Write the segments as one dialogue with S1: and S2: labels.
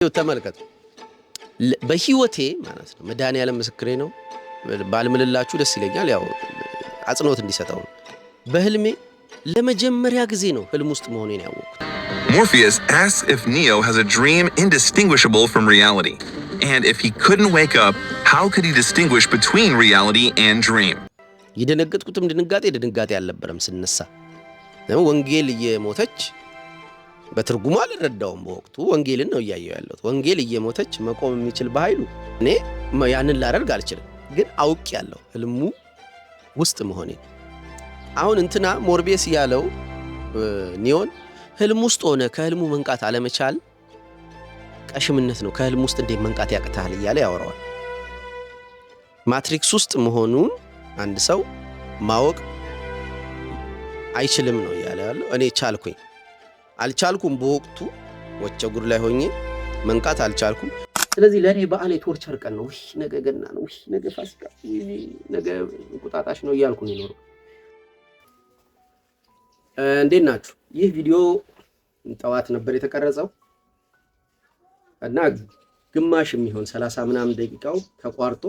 S1: ተመልከቱ በህይወቴ ማለት ነው መድኃኒዓለም ምስክሬ ነው ባልምልላችሁ ደስ ይለኛል ያው አጽንኦት እንዲሰጠው በህልሜ ለመጀመሪያ ጊዜ ነው ህልም ውስጥ መሆኔን ያወቅኩት
S2: Morpheus asks if Neo has a dream indistinguishable from reality and if he couldn't wake up how could he distinguish between reality and dream
S1: ይደነገጥኩትም ድንጋጤ አልነበረም ስነሳ ነው ወንጌል እየሞተች በትርጉሙ አልረዳውም በወቅቱ ወንጌልን ነው ያያየው ያለው ወንጌል እየሞተች መቆም የሚችል በኃይሉ እኔ ያንን ላደርግ አልችልም ግን አውቅ ያለው ህልሙ ውስጥ መሆኔ አሁን እንትና ሞርቢየስ ያለው ኒዮን ህልም ውስጥ ሆነ ከህልሙ መንቃት አለመቻል ቀሽምነት ነው ከህልም ውስጥ እንደ መንቃት ያቅታል ይያለ ያወራዋል ማትሪክስ ውስጥ መሆኑን አንድ ሰው ማወቅ አይችልም ነው ያለው እኔ ቻልኩኝ አልቻልኩም በወቅቱ ወቸጉር ላይ ሆኜ መንቃት አልቻልኩም ስለዚህ ለኔ በአለ ቶርቸር ቀን ነው ነገ ገና ነው ነገ ፋሲካ ነገ ቁጣጣሽ ነው ይያልኩ ነው ኖር እንዴት ናችሁ ይህ ቪዲዮ ጠዋት ነበር የተቀረጸው እና ግማሽ የሚሆን 30 ምናምን ደቂቃው ተቋርጦ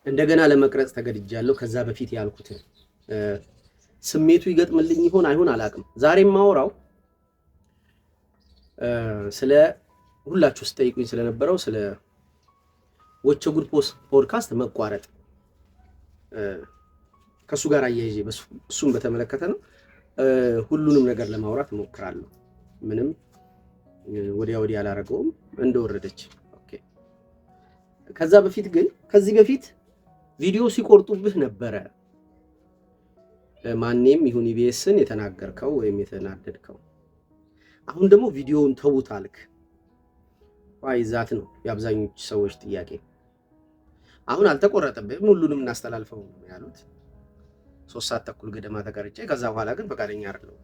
S1: እንደገና ለመቅረጽ ተገድጃለሁ ከዛ በፊት ያልኩት ስሜቱ ይገጥምልኝ ይሆን አይሆን አላቅም ዛሬም ማውራው ስለ ሁላችሁ ስጠይቁኝ ስለነበረው ስለ ወቸጉድ ፖድካስት መቋረጥ ከሱ ጋር አያይዤ እሱን በተመለከተ ነው ሁሉንም ነገር ለማውራት እሞክራለሁ ምንም ወዲያ አላረገውም እንደወረደች ኦኬ ከዛ በፊት ግን ከዚህ በፊት ቪዲዮ ሲቆርጡብህ ነበረ ማንኔም ይሁን ኢቢኤስን የተናገርከው ወይም የተናደድከው አሁን ደግሞ ቪዲዮውን ተውታልክ ዋይዛት ነው የአብዛኞቹ ሰዎች ጥያቄ አሁን አልተቆረጠብህም ሁሉንም እናስተላልፈው ነው ያሉት 3 ሰዓት ተኩል ገደማ ተቀርጬ ከዛ በኋላ ግን ፈቃደኛ አይደለም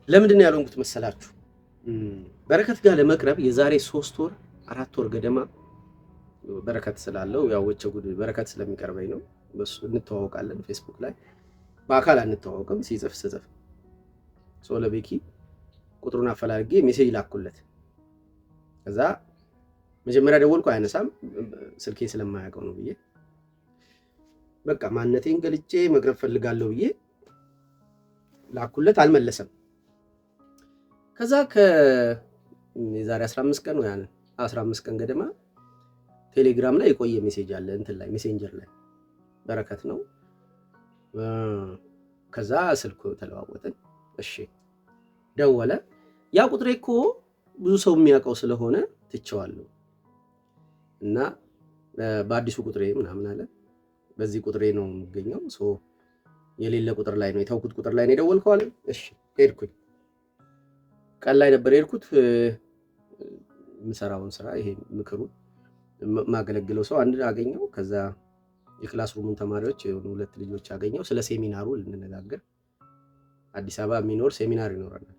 S1: ለምንድን ነው ያልሆንኩት መሰላችሁ በረከት ጋር ለመቅረብ የዛሬ 3 ወር 4 ወር ገደማ በረከት ስላለው ያው ወቸጉድ በረከት ስለሚቀርበኝ ነው በሱ እንተዋወቃለን ፌስቡክ ላይ በአካል አንተዋወቅም ሲጽፍ ሶለቤኪ ቁጥሩን አፈላልጌ ሜሴጅ ላኩለት ከዛ መጀመሪያ ደወልኩ አይነሳም ስልኬ ስለማያውቀው ነው ብዬ በቃ ማንነቴን ገልጬ መቅረብ ፈልጋለሁ ብዬ ላኩለት አልመለሰም ከዛ ከዛሬ 15 ቀን ወይ 15 ቀን ገደማ ቴሌግራም ላይ የቆየ ሜሴጅ አለ እንትን ላይ ሜሴንጀር ላይ በረከት ነው ከዛ ስልኩ ተለዋወጥን እሺ ደወለ ያ ቁጥሬ እኮ ብዙ ሰው የሚያውቀው ስለሆነ ትቼዋለሁ እና በአዲሱ ቁጥሬ ምናምን አለ በዚህ ቁጥሬ ነው የምገኘው ሶ የሌለ ቁጥር ላይ ነው የታውቁት ቁጥር ላይ ነው የደወልከው አለ እሺ ሄድኩኝ ቀን ላይ ነበር ሄድኩት ምሰራውን ስራ ይሄ ምክሩ ማገለግለው ሰው አንድ አገኘው ከዛ የክላስ ሩሙን ተማሪዎች የሆኑ 2 ልጆች አገኘው ስለ ሴሚናሩ ልንነጋገር አዲስ አበባ ሚኖር ሴሚናር ይኖርናል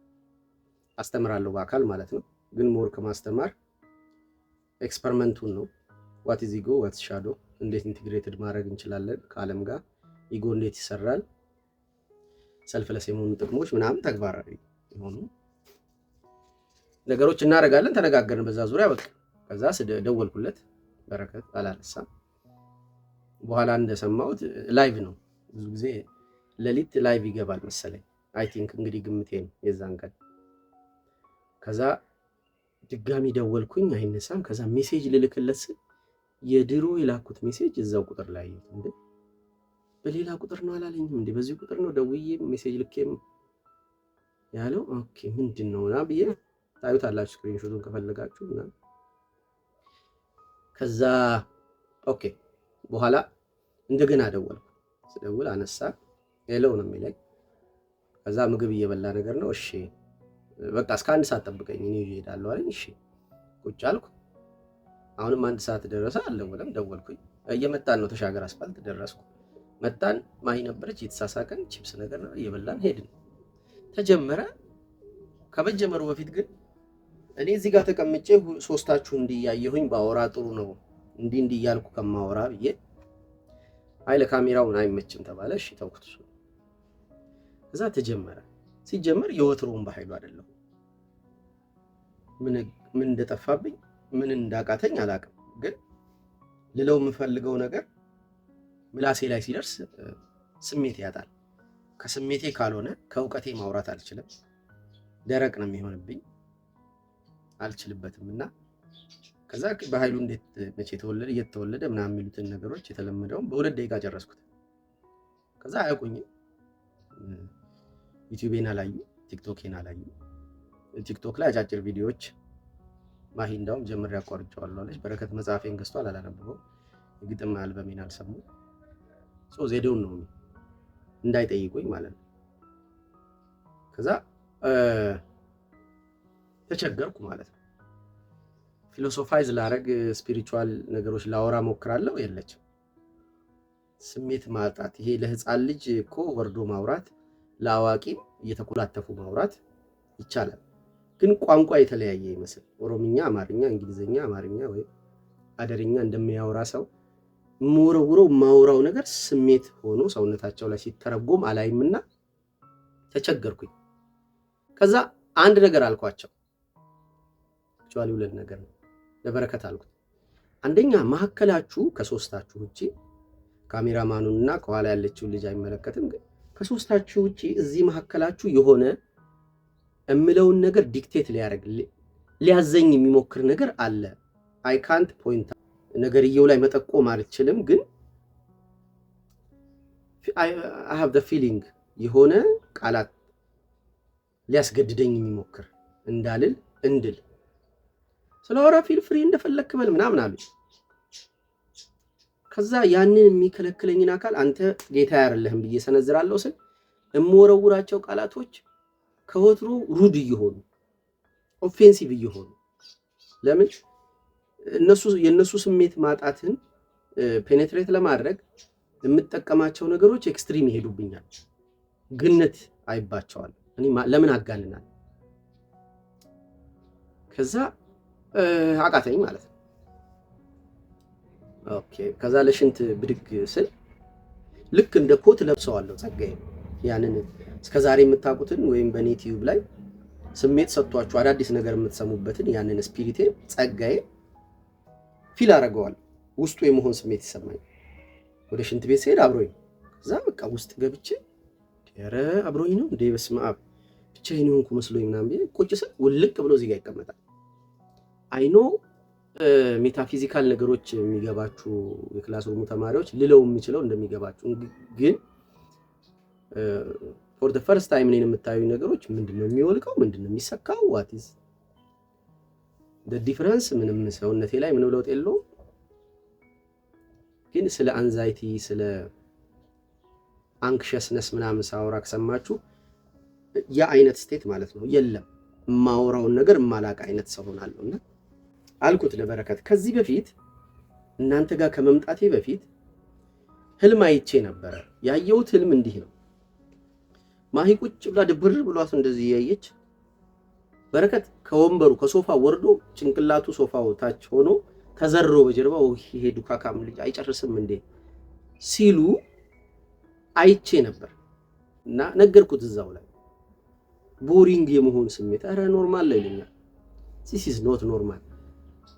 S1: አስተምራለሁ በአካል ማለት ነው ግን ሞር ከማስተማር ኤክስፐሪመንቱን ነው what is ego what's shadow እንዴት ኢንተግሬትድ ማድረግ እንችላለን ከዓለም ጋር ኢጎ እንዴት ይሰራል ሰልፍለስ የሆኑ ጥቅሞች ምናምን ተግባራዊ የሆኑ ነገሮች እናደርጋለን ተነጋገርን በዛ ዙሪያ በቃ ከዛ ደወልኩለት በረከት አላነሳም በኋላ እንደሰማሁት ላይቭ ነው ብዙ ጊዜ ለሊት ላይቭ ይገባል መሰለኝ አይ ቲንክ እንግዲህ ግምቴ ነው የዛን ቀን ከዛ ድጋሚ ደወልኩኝ አይነሳም ከዛ ሜሴጅ ልልክለት የድሮ የላኩት ሜሴጅ እዛው ቁጥር ላይ እንደ በሌላ ቁጥር ነው አላለኝም እንዴ በዚህ ቁጥር ነው ደውዬ ሜሴጅ ልኬም ያለው ኦኬ ምንድነውና ብዬ ታዩታላችሁ ስክሪንሾቱን ከፈለጋችሁና ከዛ ኦኬ በኋላ እንደገና ደወልኩ ስደውል አነሳ ሄሎ ነው የሚለኝ ከዛ ምግብ እየበላ ነገር ነው እሺ በቃ እስከ 1 ሰዓት ጠብቀኝ እኔ እሄዳለሁ አለኝ እሺ ቁጭ አልኩ አሁንም 1 ሰዓት ደረሰ አልደወለም ደወልኩኝ እየመጣን ነው ተሻገር አስፋልት ደረስኩ መጣን ማይ ነበረች የተሳሳቀን ቺፕስ ነገር ነው እየበላን ሄድን ተጀመረ ከመጀመሩ በፊት ግን እኔ እዚህ ጋር ተቀምጬ ሶስታችሁ እንዲያየሁኝ ባወራ ጥሩ ነው እንዲ ያልኩ ከማወራ ብዬ አይለ ካሜራውን አይመችም ተባለ እሺ ተውኩት ከዛ ተጀመረ ሲጀመር የወትሮውን በኃይሉ አይደለም ምን እንደጠፋብኝ ምን እንዳቃተኝ አላውቅም። ግን ልለው የምፈልገው ነገር ምላሴ ላይ ሲደርስ ስሜት ያጣል። ከስሜቴ ካልሆነ ከእውቀቴ ማውራት አልችልም። ደረቅ ነው የሚሆንብኝ፣ አልችልበትም። እና ከዛ በኃይሉ እንዴት መቼ ተወለደ እየተወለደ ምናምን የሚሉትን ነገሮች የተለመደውን በ2 ደቂቃ ጨረስኩት። ከዛ አያውቁኝም። ዩቲዩቤን አላዩ፣ ቲክቶኬን አላዩ። ቲክቶክ ላይ አጫጭር ቪዲዮዎች ማሂ እንዳውም ጀምሬ አቋርጬዋለሁ አለች። በረከት መጽሐፌን ገዝቷል፣ አላነበበው። የግጥም አልበሜን አልሰሙ። ዜዴውን ነው እንዳይጠይቁኝ ማለት ነው። ከዛ ተቸገርኩ ማለት ነው። ፊሎሶፋይዝ ላረግ ስፒሪቹዋል ነገሮች ላወራ ሞክራለሁ፣ የለችም። ስሜት ማጣት፣ ይሄ ለህፃን ልጅ እኮ ወርዶ ማውራት፣ ለአዋቂም እየተኮላተፉ ማውራት ይቻላል። ግን ቋንቋ የተለያየ ይመስል ኦሮምኛ፣ አማርኛ፣ እንግሊዝኛ፣ አማርኛ ወይ አደርኛ እንደሚያወራ ሰው የምወረውረው ማውራው ነገር ስሜት ሆኖ ሰውነታቸው ላይ ሲተረጎም አላይምና ተቸገርኩኝ። ከዛ አንድ ነገር አልኳቸው። ቻሊ 2 ነገር ነው ለበረከት አልኩት። አንደኛ መሐከላችሁ ከሶስታችሁ ውጪ ካሜራማኑንና ከኋላ ያለችው ልጅ አይመለከትም፣ ግን ከሶስታችሁ ውጪ እዚህ መሐከላችሁ የሆነ እምለውን ነገር ዲክቴት ሊያደርግ ሊያዘኝ የሚሞክር ነገር አለ። አይ ካንት ፖይንት ነገርየው ላይ መጠቆም አልችልም፣ ግን I have the feeling የሆነ ቃላት ሊያስገድደኝ የሚሞክር እንዳልል እንድል ስለወራ ፊል ፍሪ እንደፈለክ በል ምናምን አሉ። ከዛ ያንን የሚከለክለኝን አካል አንተ ጌታ አይደለህም ብዬ ሰነዝራለሁ ስል እምወረውራቸው ቃላቶች ከወትሮ ሩድ እየሆኑ ኦፌንሲቭ እየሆኑ ለምን የነሱ ስሜት ማጣትን ፔኔትሬት ለማድረግ የምጠቀማቸው ነገሮች ኤክስትሪም ይሄዱብኛል። ግነት አይባቸዋል። እኔ ለምን አጋንናል? ከዛ አቃተኝ ማለት ነው። ኦኬ ከዛ ለሽንት ብድግ ስል ልክ እንደ ኮት ለብሰዋለሁ ጸጋዬ። ያንን እስከዛሬ የምታውቁትን ወይም በኔ ዩቲዩብ ላይ ስሜት ሰጥቷችሁ አዳዲስ ነገር የምትሰሙበትን ያንን ስፒሪቴ ጸጋዬ ፊል አደርገዋለሁ። ውስጡ የመሆን ስሜት ይሰማኝ። ወደ ሽንት ቤት ስሄድ አብሮኝ ከዛ በቃ ውስጥ ገብቼ ኧረ አብሮኝ ነው እንደ በስመ አብ ብቻዬን ሆንኩ መስሎኝ ምናምን ብዬ ቁጭ ስል ውልቅ ብሎ እዚህ ጋር ይቀመጣል። አይኖ ሜታፊዚካል ነገሮች የሚገባችሁ የክላስ ሩሙ ተማሪዎች ልለው የሚችለው እንደሚገባችሁ፣ ግን ፎር ዘ ፈርስት ታይም እኔን የምታዩ ነገሮች ምንድነው የሚወልቀው፣ ምንድነው የሚሰካው፣ ዋት ኢዝ ዘ ዲፈረንስ፣ ምንም ሰውነቴ ላይ ምንም ለውጥ የለውም። ግን ስለ አንዛይቲ ስለ አንክሽስነስ ምናምን ሳወራ ከሰማችሁ ያ አይነት ስቴት ማለት ነው። የለም ማውራውን ነገር ማላቅ አይነት ሰው ሆናለሁና አልኩት ለበረከት። ከዚህ በፊት እናንተ ጋር ከመምጣቴ በፊት ህልም አይቼ ነበር። ያየሁት ህልም እንዲህ ነው። ማሂ ቁጭ ብላ ድብር ብሏት እንደዚህ ያየች፣ በረከት ከወንበሩ ከሶፋ ወርዶ ጭንቅላቱ ሶፋው ታች ሆኖ ተዘርሮ በጀርባው ይሄ ዱካካም ልጅ አይጨርስም እንዴ ሲሉ አይቼ ነበር እና ነገርኩት እዛው ላይ። ቦሪንግ የመሆን ስሜት አረ ኖርማል ላይ ይለኛል። this is not normal,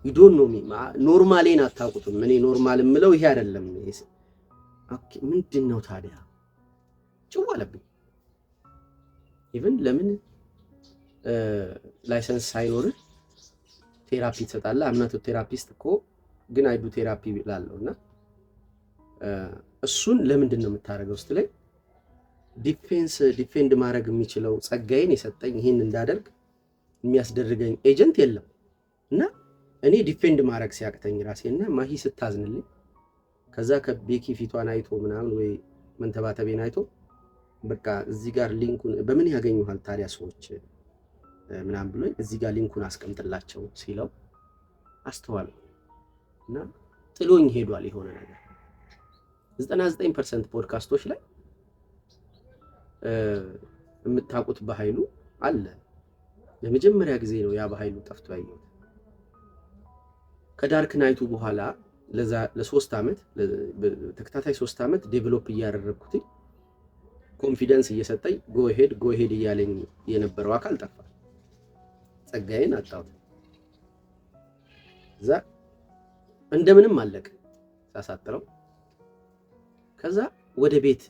S1: you don't know me። ኖርማሌን አታውቁትም። እኔ ኖርማል የምለው ይሄ አይደለም። ኦኬ ምንድነው ታዲያ? ጭው አለብኝ። ኢቭን ለምን ላይሰንስ ሳይኖር ቴራፒ ትሰጣለህ? አምናቱ ቴራፒስት እኮ ግን አይዱ ቴራፒ ብላለውና እሱን ለምንድን ነው የምታደርገው ስትለኝ ዲፌንድ ማድረግ የሚችለው ጸጋዬን የሰጠኝ ይሄን እንዳደርግ የሚያስደርገኝ ኤጀንት የለም። እና እኔ ዲፌንድ ማድረግ ሲያቅተኝ ራሴና ማሂ ስታዝንልኝ ከዛ ከቤኪ ፊቷን አይቶ ምናምን ወይ መንተባተቤን አይቶ በቃ እዚህ ጋር ሊንኩን በምን ያገኙሃል ታዲያ ሰዎች ምናምን ብሎኝ እዚህ ጋር ሊንኩን አስቀምጥላቸው ሲለው አስተዋልኩ እና ጥሎኝ ሄዷል። የሆነ ነገር 99% ፖድካስቶች ላይ የምታውቁት በኃይሉ አለ። ለመጀመሪያ ጊዜ ነው ያ በኃይሉ ጠፍቶ ያየሁት። ከዳርክ ናይቱ በኋላ ለ3 ዓመት ተከታታይ 3 ዓመት ዴቨሎፕ እያደረግኩት ኮንፊደንስ እየሰጠኝ ጎ ሄድ እያለኝ የነበረው አካል ጠፋ። ጸጋዬን አጣሁት። እዛ እንደምንም አለቀ ሳሳጥረው። ከዛ ወደ ቤት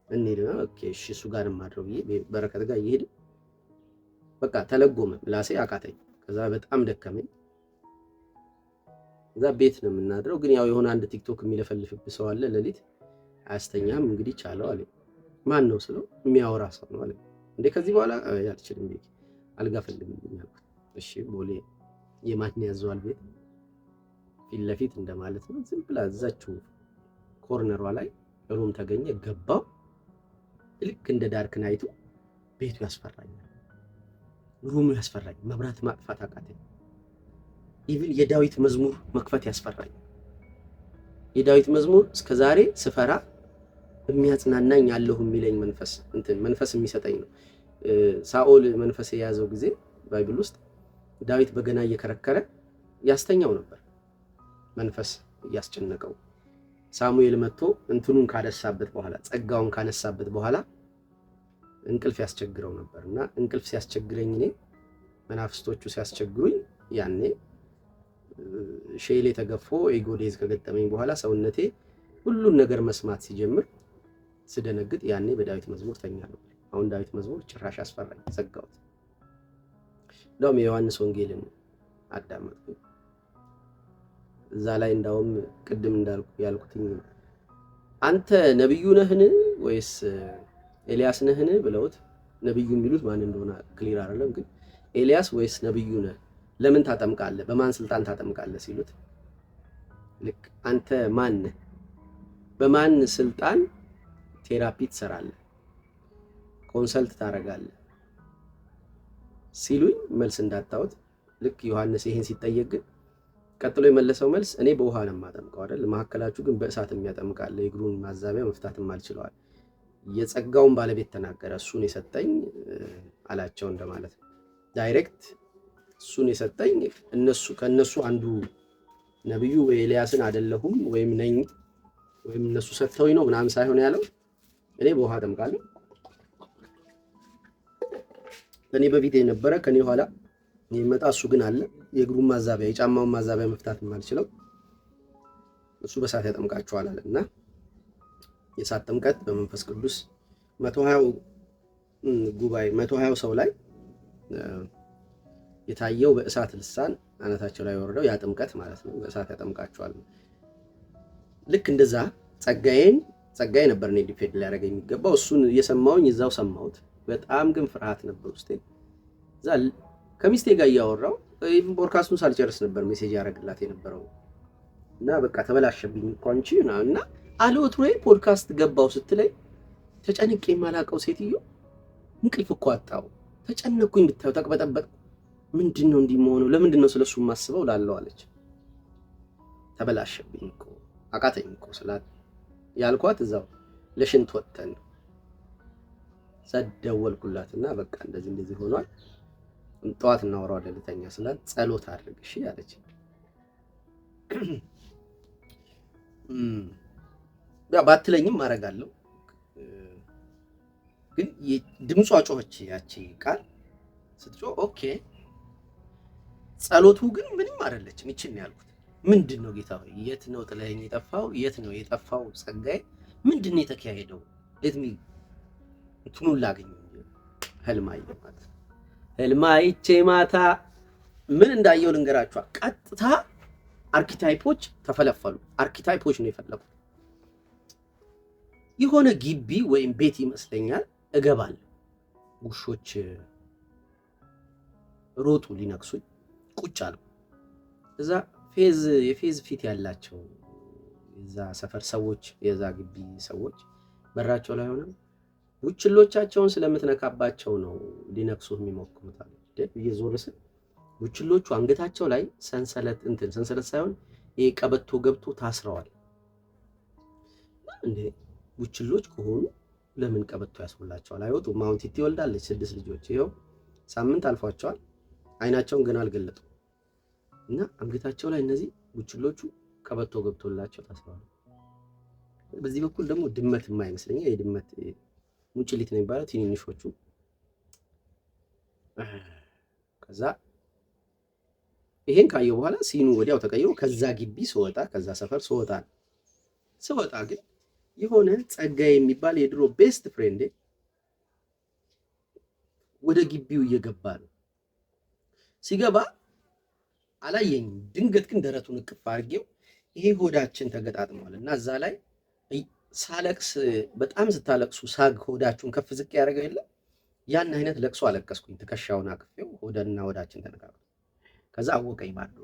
S1: እንሄድና ኦኬ እሺ እሱ ጋር ማድረው ብዬ በረከት ጋር እየሄድን በቃ ተለጎመ፣ ምላሴ አቃተኝ። ከዛ በጣም ደከመኝ። እዛ ቤት ነው የምናድረው። ግን ያው የሆነ አንድ ቲክቶክ የሚለፈልፍብህ ሰው አለ፣ ሌሊት አያስተኛም። እንግዲህ ቻለው አለ። ማን ነው ስለው የሚያወራ ሰው ነው አለ። እንዴ ከዚህ በኋላ አልችልም ቤት አልጋ ፈልግልኝ አልኩት። እሺ ቦሌ የማን ያዘዋል ቤት ፊት ለፊት እንደማለት ነው። ዝም ብላ እዛችሁ ኮርነሯ ላይ ሩም ተገኘ። ገባው። ልክ እንደ ዳርክ ናይቱ ቤቱ ያስፈራኛል፣ ሩሙ ያስፈራኛል። መብራት ማጥፋት አቃተኝ። ኢቭን የዳዊት መዝሙር መክፈት ያስፈራኛል። የዳዊት መዝሙር እስከዛሬ ስፈራ የሚያጽናናኝ ያለሁ የሚለኝ መንፈስ የሚሰጠኝ ነው። ሳኦል መንፈስ የያዘው ጊዜ ባይብል ውስጥ ዳዊት በገና እየከረከረ ያስተኛው ነበር፣ መንፈስ እያስጨነቀው። ሳሙኤል መጥቶ እንትኑን ካነሳበት በኋላ ጸጋውን ካነሳበት በኋላ እንቅልፍ ያስቸግረው ነበር። እና እንቅልፍ ሲያስቸግረኝ እኔ መናፍስቶቹ ሲያስቸግሩኝ ያኔ ሼሌ ተገፎ ኤጎዴዝ ከገጠመኝ በኋላ ሰውነቴ ሁሉን ነገር መስማት ሲጀምር ስደነግጥ ያኔ በዳዊት መዝሙር ተኛለሁ። አሁን ዳዊት መዝሙር ጭራሽ አስፈራኝ፣ ዘጋሁት። እንደውም የዮሐንስ ወንጌልን አዳመጥኩኝ። እዛ ላይ እንዳውም ቅድም ያልኩትኝ አንተ ነብዩ ነህን ወይስ ኤልያስ ነህን ብለውት፣ ነብዩ የሚሉት ማን እንደሆነ ክሊር አይደለም፣ ግን ኤልያስ ወይስ ነብዩ ነህ፣ ለምን ታጠምቃለህ፣ በማን ስልጣን ታጠምቃለህ ሲሉት፣ ልክ አንተ ማን ነህ፣ በማን ስልጣን ቴራፒ ትሰራለህ፣ ኮንሰልት ታረጋለህ ሲሉኝ መልስ እንዳጣሁት፣ ልክ ዮሐንስ ይሄን ሲጠየቅ ግን ቀጥሎ የመለሰው መልስ እኔ በውሃ ነው የማጠምቀው አይደል፣ መሐከላችሁ ግን በእሳት የሚያጠምቃል፣ የእግሩን ማዛቢያ መፍታትም አልችለዋል። የጸጋውን ባለቤት ተናገረ። እሱን የሰጠኝ አላቸው እንደማለት ነው። ዳይሬክት እሱን የሰጠኝ ከነሱ አንዱ ነብዩ ኤልያስን አይደለሁም ወይም ነኝ ወይም እነሱ ሰጥተውኝ ነው ምናምን ሳይሆን ያለው እኔ በውሃ አጠምቃለሁ። እኔ በፊት የነበረ ከኔ ኋላ የሚመጣ እሱ ግን አለ፣ የእግሩን ማዛቢያ የጫማውን ማዛቢያ መፍታት የማልችለው እሱ በእሳት ያጠምቃቸዋል አለ። እና የእሳት ጥምቀት በመንፈስ ቅዱስ 120 ጉባኤ 120 ሰው ላይ የታየው በእሳት ልሳን አናታቸው ላይ ወርደው ያ ጥምቀት ማለት ነው። በእሳት ያጠምቃቸዋል። ልክ እንደዛ ጸጋዬ ነበር እኔ ዲፌንድ ሊያደርግ የሚገባው። እሱን እየሰማሁኝ እዛው ሰማሁት። በጣም ግን ፍርሃት ነበር ውስጤ። እዛ ከሚስቴ ጋር እያወራው ኢቭን ፖድካስቱን ሳልጨርስ ነበር ሜሴጅ ያደርግላት የነበረው። እና በቃ ተበላሸብኝ እኮ አንቺ እና አልወትሮዬ ፖድካስት ገባው ስትለኝ ተጨንቄ የማላውቀው ሴትዮ እንቅልፍ እኮ አጣው፣ ተጨነኩኝ፣ ብታዩ ተቅበጠበጥ። ምንድነው እንዲህ መሆኑ? ለምንድነው ስለሱ ማስበው ላለው አለች። ተበላሸብኝ እኮ አቃተኝ እኮ ስላት ያልኳት እዛው ለሽንት ወጥተን ሰደወልኩላትና በቃ እንደዚህ ሆኗል፣ ጠዋት እናወራዋለን ልተኛ ስላት ጸሎት አድርግ እሺ አለች። ባትለኝም አረጋለሁ። ግን ድምጿ ጮኸች። ያቺ ቃል ስትጮህ ኦኬ። ጸሎቱ ግን ምንም አይደለችም። ይችን ያልኩት ምንድነው ጌታ ሆይ የት ነው ጥለኸኝ የጠፋው? የት ነው የጠፋው ጸጋዬ? ምንድነው የተካሄደው? ለትሚ እንትኑን ላገኝ ህልማዬ ማለት ህልማይቼ ማታ ምን እንዳየው ልንገራችሁ። ቀጥታ አርኪታይፖች ተፈለፈሉ። አርኪታይፖች ነው የፈለጉት። የሆነ ግቢ ወይም ቤት ይመስለኛል። እገባለሁ። ውሾች ሮጡ ሊነክሱኝ። ቁጭ አሉ። እዛ የፌዝ ፊት ያላቸው የዛ ሰፈር ሰዎች፣ የዛ ግቢ ሰዎች በራቸው ላይ ሆነው ቡችሎቻቸውን ስለምትነካባቸው ነው ሊነክሱ የሚሞክሩት አለ። እየዞር ስል ቡችሎቹ አንገታቸው ላይ ሰንሰለት ሳይሆን ይሄ ቀበቶ ገብቶ ታስረዋል። እንዴ ቡችሎች ከሆኑ ለምን ቀበቶ ያስሩላቸዋል? አይወጡም። አሁን ቲቲ ወልዳለች 6 ልጆች፣ ይኸው ሳምንት አልፏቸዋል። አይናቸውን ግን አልገለጡም። እና አንገታቸው ላይ እነዚህ ቡችሎቹ ቀበቶ ገብቶላቸው ታስረዋል። በዚህ በኩል ደግሞ ድመት የማይመስለኝ የድመት ሙጭሊት ነው የሚባለው ትንንሾቹ። ከዛ ይሄን ካየው በኋላ ሲኑ ወዲያው ተቀይሮ ከዛ ግቢ ስወጣ ከዛ ሰፈር ስወጣ ግን የሆነ ጸጋዬ የሚባል የድሮ ቤስት ፍሬንዴ ወደ ግቢው እየገባ ነው። ሲገባ አላየኝም። ድንገት ግን ደረቱን እቅፍ አድርጌው ይሄ ሆዳችን ተገጣጥሟል እና እዛ ላይ ሳለቅስ በጣም ስታለቅሱ ሳግ ሆዳችሁን ከፍ ዝቅ ያደረገው የለ ያን አይነት ለቅሶ አለቀስኩኝ። ትከሻውን አቅፌው ሆደና ሆዳችን ተነካክቶ ከዛ አወቀኝ ባዶ።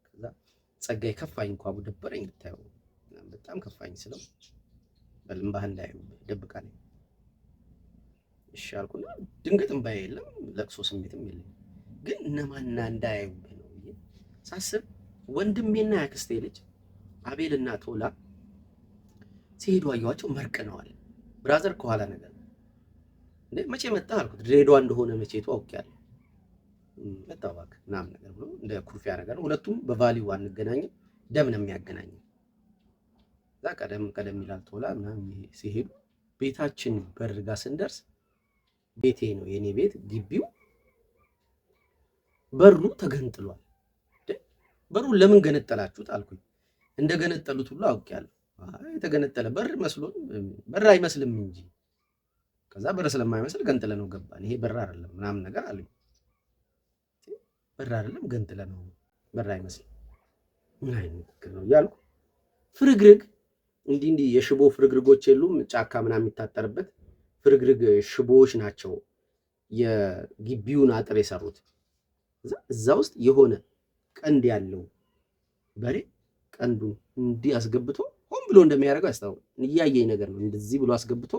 S1: ከዛ ጸጋዬ ከፋኝ እንኳ ደበረኝ ብታየው በጣም ከፋኝ ስለው በልምባህ እንዳያዩ ደብቃለኝ። እሺ አልኩና ድንገት እምባዬ የለም ለቅሶ ስሜትም የለም። ግን እነማና እንዳያዩብህ ነው ብዬ ሳስብ ወንድሜና ያክስቴ ልጅ አቤልና ቶላ ሲሄዱ አየኋቸው። መርቅነዋል። ብራዘር ከኋላ ነገር እንዴ መቼ መጣህ አልኩት። ድሬዳዋ እንደሆነ መቼቱ አውቄያለሁ። መጣሁ እባክህ ምናምን ነገር ብሎ እንደ ኩርፊያ ነገር ነው። ሁለቱም በቫሊው አንገናኝም፣ ደም ነው የሚያገናኘው። እዛ ቀደም ይላል ቶላ ምናምን ሲሄዱ ቤታችን በር ጋር ስንደርስ ቤቴ ነው የኔ ቤት፣ ግቢው በሩ ተገንጥሏል። በሩን ለምን ገነጠላችሁት አልኩኝ። እንደገነጠሉት ሁሉ አውቄያለሁ። የተገነጠለ በር መስሎን በር አይመስልም እንጂ ከዛ በር ስለማይመስል ገንጥለ ነው ገባን። ይሄ በር አይደለም ምናምን ነገር አሉኝ። በር አይደለም ገንጥለ ነው በር አይመስልም ምን አይነት ነገር ነው እያልኩ ፍርግርግ እንዲህ የሽቦ ፍርግርጎች የሉም ጫካ ምናምን የሚታጠርበት ፍርግርግ ሽቦዎች ናቸው የግቢውን አጥር የሰሩት። እዛ ውስጥ የሆነ ቀንድ ያለው በሬ ቀንዱን እንዲህ አስገብቶ ሆን ብሎ እንደሚያደርገው ያስታውቃል። እያየኝ ነገር ነው። እንደዚህ ብሎ አስገብቶ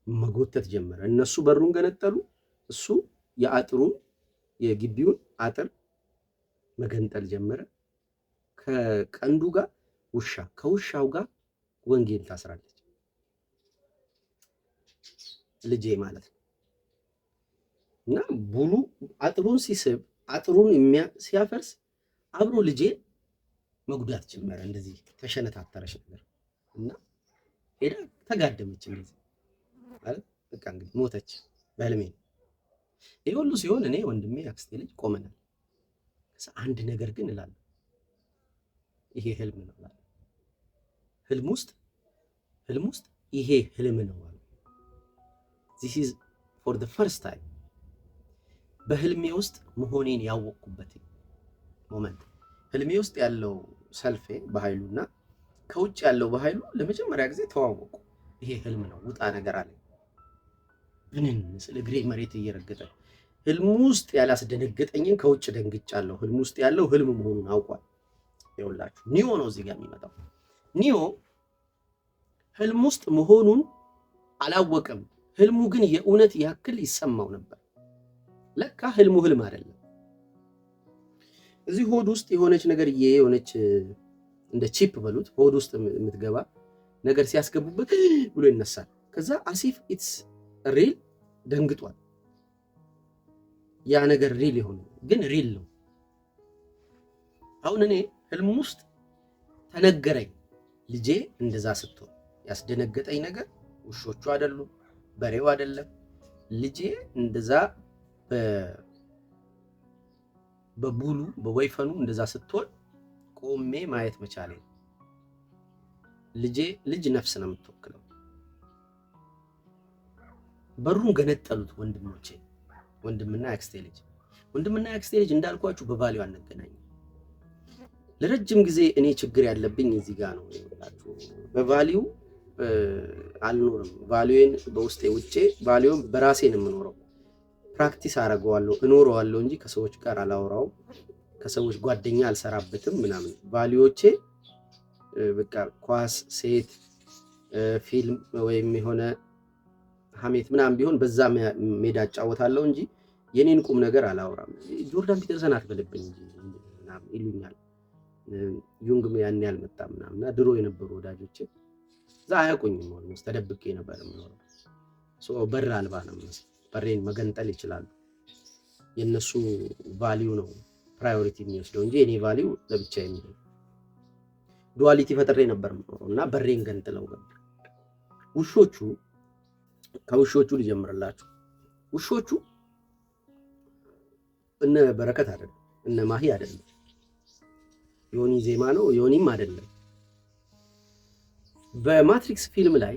S1: መጎተት ጀመረ። እነሱ በሩን ገነጠሉ፣ እሱ የአጥሩን የግቢውን አጥር መገንጠል ጀመረ። ከቀንዱ ጋር ውሻ፣ ከውሻው ጋር ወንጌል ታስራለች ልጄ ማለት ነው። እና ቡሉ አጥሩን ሲስብ አጥሩን ሲያፈርስ አብሮ ልጄ መጉዳት ጀመረ። እንደዚህ ተሸነታተረች ነገር እና ሄዳ ተጋደመች። እንደዚህ ማለት በቃ እንግዲህ ሞተች በህልሜ። ይሄ ሁሉ ሲሆን እኔ ወንድሜ አክስቴ ልጅ ቆመናል። አንድ ነገር ግን እላለሁ፣ ይሄ ህልም ነው እላለሁ። ህልም ውስጥ ይሄ ህልም ነው አለ። this is for the first time በህልሜ ውስጥ መሆኔን ያወቅኩበት ሞመንት። ህልሜ ውስጥ ያለው ሰልፌ በኃይሉና ከውጭ ያለው በኃይሉ ለመጀመሪያ ጊዜ ተዋወቁ። ይሄ ህልም ነው ውጣ ነገር አለ። ብንን ስለ እግሬ መሬት እየረገጠ ህልም ውስጥ ያላስደነገጠኝን ከውጭ ደንግጫለሁ። ህልም ውስጥ ያለው ህልም መሆኑን አውቋል። ይኸውላችሁ ኒዮ ነው እዚህ ጋር የሚመጣው። ኒዮ ህልም ውስጥ መሆኑን አላወቅም። ህልሙ ግን የእውነት ያክል ይሰማው ነበር። ለካ ህልሙ ህልም አይደለም። እዚህ ሆድ ውስጥ የሆነች ነገር የሆነች እንደ ቺፕ በሉት ሆድ ውስጥ የምትገባ ነገር ሲያስገቡበት ብሎ ይነሳል። ከዛ አሲፍ ኢትስ ሪል ደንግጧል። ያ ነገር ሪል የሆነ ግን ሪል ነው። አሁን እኔ ህልም ውስጥ ተነገረኝ ልጄ እንደዛ ስትሆን ያስደነገጠኝ ነገር ውሾቹ አይደሉም፣ በሬው አይደለም። ልጄ እንደዛ በቡሉ በወይፈኑ እንደዛ ስትሆን ቆሜ ማየት መቻሌ። ልጅ ነፍስ ነው የምትወክለው። በሩን ገነጠሉት ወንድሞቼ፣ ወንድምና ያክስቴ ልጅ እንዳልኳችሁ በቫሊው አንገናኝ። ለረጅም ጊዜ እኔ ችግር ያለብኝ እዚህ ጋር ነው ይላችሁ። በቫሊው አልኖርም። ቫሊዩን በውስጤ ውጪ ቫሊዩን በራሴ ነው የምኖረው። ፕራክቲስ አደርገዋለሁ እኖረዋለሁ እንጂ ከሰዎች ጋር አላወራውም። ከሰዎች ጓደኛ አልሰራበትም ምናምን። ቫሊዩዎቼ በቃ ኳስ፣ ሴት፣ ፊልም ወይም የሆነ ሀሜት ምናምን ቢሆን በዛ ሜዳ እጫወታለሁ እንጂ የኔን ቁም ነገር አላወራም። ጆርዳን ፒተርሰን አትበልብኝ እንጂ ምናምን ይሉኛል። ዩንግም ያን ያልመጣም ምናምንና ድሮ የነበሩ ወዳጆቼ እዛ አያውቁኝም። ኦልሞስት ተደብቄ ነበር የምኖረው። በር አልባ ነው የሚመስለው። በሬን መገንጠል ይችላሉ። የነሱ ቫሊዩ ነው ፕራዮሪቲ የሚወስደው እንጂ የኔ ቫሊዩ ለብቻ የሚሆን ዱዋሊቲ ፈጥሬ ነበር እና በሬን ገንጥለው ነበር። ከውሾቹ ልጀምርላችሁ። ውሾቹ እነ በረከት አይደለም እነ ማሂ አይደለም፣ ዮኒ ዜማ ነው፣ ዮኒም አይደለም። በማትሪክስ ፊልም ላይ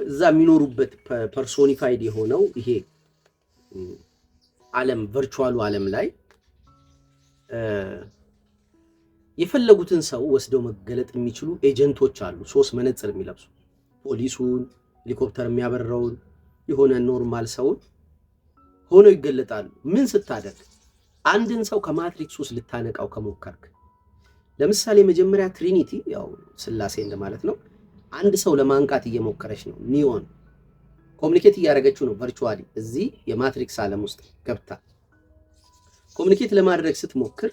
S1: እዛ የሚኖሩበት ፐርሶኒፋይድ የሆነው ይሄ ዓለም ቨርቹዋሉ ዓለም ላይ የፈለጉትን ሰው ወስደው መገለጥ የሚችሉ ኤጀንቶች አሉ። 3 መነጽር የሚለብሱ ፖሊሱን፣ ሄሊኮፕተር የሚያበረውን የሆነ ኖርማል ሰውን ሆነው ይገለጣሉ። ምን ስታደርግ? አንድን ሰው ከማትሪክስ ውስጥ ልታነቃው ከሞከርክ፣ ለምሳሌ መጀመሪያ ትሪኒቲ ያው ስላሴ እንደማለት ነው። አንድ ሰው ለማንቃት እየሞከረች ነው። ኒዮን ኮሚኒኬት እያደረገችው ነው ቨርቹዋሊ። እዚህ የማትሪክስ ዓለም ውስጥ ገብታ ኮሚኒኬት ለማድረግ ስትሞክር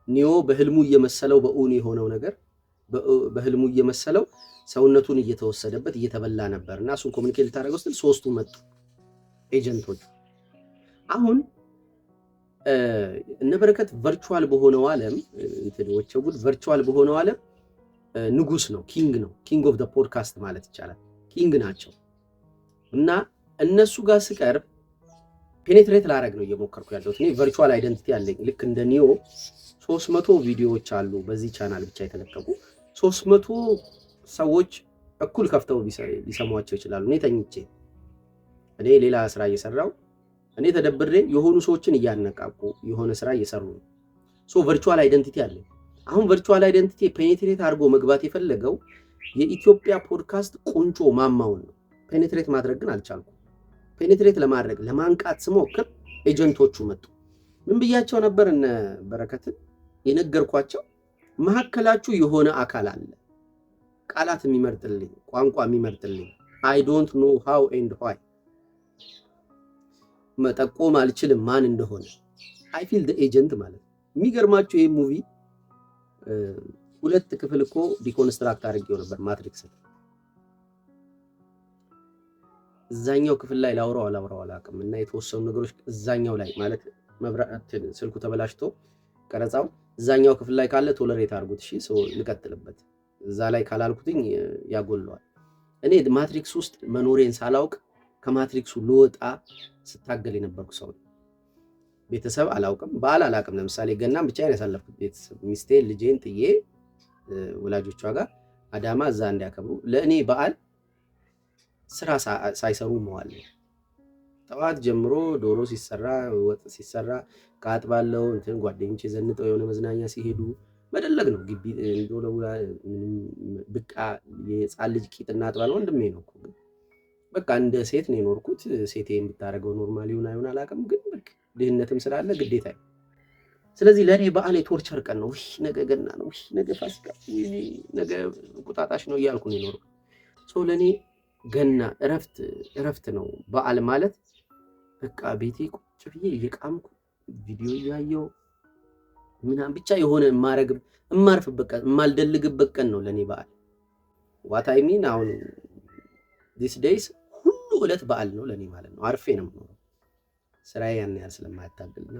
S1: ኒዮ በህልሙ እየመሰለው በእውን የሆነው ነገር በህልሙ እየመሰለው ሰውነቱን እየተወሰደበት እየተበላ ነበር እና እሱን ኮሚኒኬት ልታደርገው ስትል 3ቱ መጡ ኤጀንቶች። አሁን እነ በረከት ቨርቹዋል በሆነው ዓለም እንትዶቸው ጉድ ቨርቹዋል በሆነው ዓለም ንጉስ ነው፣ ኪንግ ነው። ኪንግ ኦፍ ዘ ፖድካስት ማለት ይቻላል። ኪንግ ናቸው እና እነሱ ጋር ስቀርብ ፔኔትሬት ላደርግ ነው እየሞከርኩ ያለሁት። እኔ ቨርቹዋል አይደንቲቲ አለኝ። ልክ እንደ ኒዮ 300 ቪዲዮዎች አሉ በዚህ ቻናል ብቻ የተለቀቁ። 300 ሰዎች እኩል ከፍተው ሊሰሟቸው ይችላሉ። እኔ ተኝቼ እኔ ሌላ ስራ እየሰራው እኔ ተደብሬ የሆኑ ሰዎችን እያነቃቁ የሆነ ስራ እየሰሩ ነው። ሶ ቨርቹዋል አይደንቲቲ አለኝ። አሁን ቨርቹዋል አይደንቲቲ ፔኔትሬት አድርጎ መግባት የፈለገው የኢትዮጵያ ፖድካስት ቁንጮ ማማውን ነው። ፔኔትሬት ማድረግ ግን አልቻልኩም። ፔኔትሬት ለማድረግ ለማንቃት ስሞክር ኤጀንቶቹ መጡ። ምን ብያቸው ነበር? እነ በረከትን የነገርኳቸው መሀከላችሁ የሆነ አካል አለ፣ ቃላት የሚመርጥልኝ፣ ቋንቋ የሚመርጥልኝ። አይ ዶንት ኖ ሃው ኤንድ ዋይ፣ መጠቆም አልችልም ማን እንደሆነ። አይ ፊል ዘ ኤጀንት ማለት ነው። የሚገርማችሁ ይሄ ሙቪ 2 ክፍል እኮ ዲኮንስትራክት አድርጌው ነበር ማትሪክስ። እዛኛው ክፍል ላይ ላውራው አላውቅም እና የተወሰኑ ነገሮች እዛኛው ላይ ማለት መብራት ስልኩ ተበላሽቶ ቀረጻው እዛኛው ክፍል ላይ ካለ ቶለሬት አድርጉት። እሺ ሰው ልቀጥልበት። እዛ ላይ ካላልኩትኝ ያጎለዋል። እኔ ማትሪክስ ውስጥ መኖሬን ሳላውቅ ከማትሪክሱ ልወጣ ስታገል የነበርኩ ሰው። ቤተሰብ አላውቅም፣ በዓል አላውቅም። ለምሳሌ ገናም ብቻዬን ያሳለፍኩት ቤተሰብ ሚስቴን ልጄን ጥዬ ወላጆቿ ጋር አዳማ እዛ እንዲያከብሩ ለእኔ በዓል ስራ ሳይሰሩ መዋል። ጠዋት ጀምሮ ዶሮ ሲሰራ ወጥ ሲሰራ ካጥባለው እንትን ጓደኞቼ ዘንጠው የሆነ መዝናኛ ሲሄዱ መደለግ ነው። ግቢ እንደው በቃ የጻል ልጅ ቂጥና አጥባል ወንድሜ ነው እኮ በቃ እንደ ሴት ነው የኖርኩት። ሴቴ የምታረገው ኖርማሊ ይሁን አላውቅም፣ ግን በቃ ድህነትም ስላለ ግዴታ ነው። ስለዚህ ለኔ በዓል የቶርቸር ቀን ነው። ነገ ገና ነው፣ ነገ ፋሲካ፣ ነገ ቁጣጣሽ ነው እያልኩ ነው የኖርኩት። ሶ ለኔ ገና እረፍት ነው። በዓል ማለት በቃ ቤቴ ቁጭ ብዬ እየቃምኩ ቪዲዮ እያየው ምናምን ብቻ የሆነ እማርፍበት ቀን የማልደልግበት ቀን ነው ለኔ በዓል። ዋት አይ ሚን አሁን ዲስ ዴይስ ሁሉ ዕለት በዓል ነው ለኔ ማለት ነው። አርፌ ነው የምኖረው። ስራዬ ያን ያህል ስለማያታግልና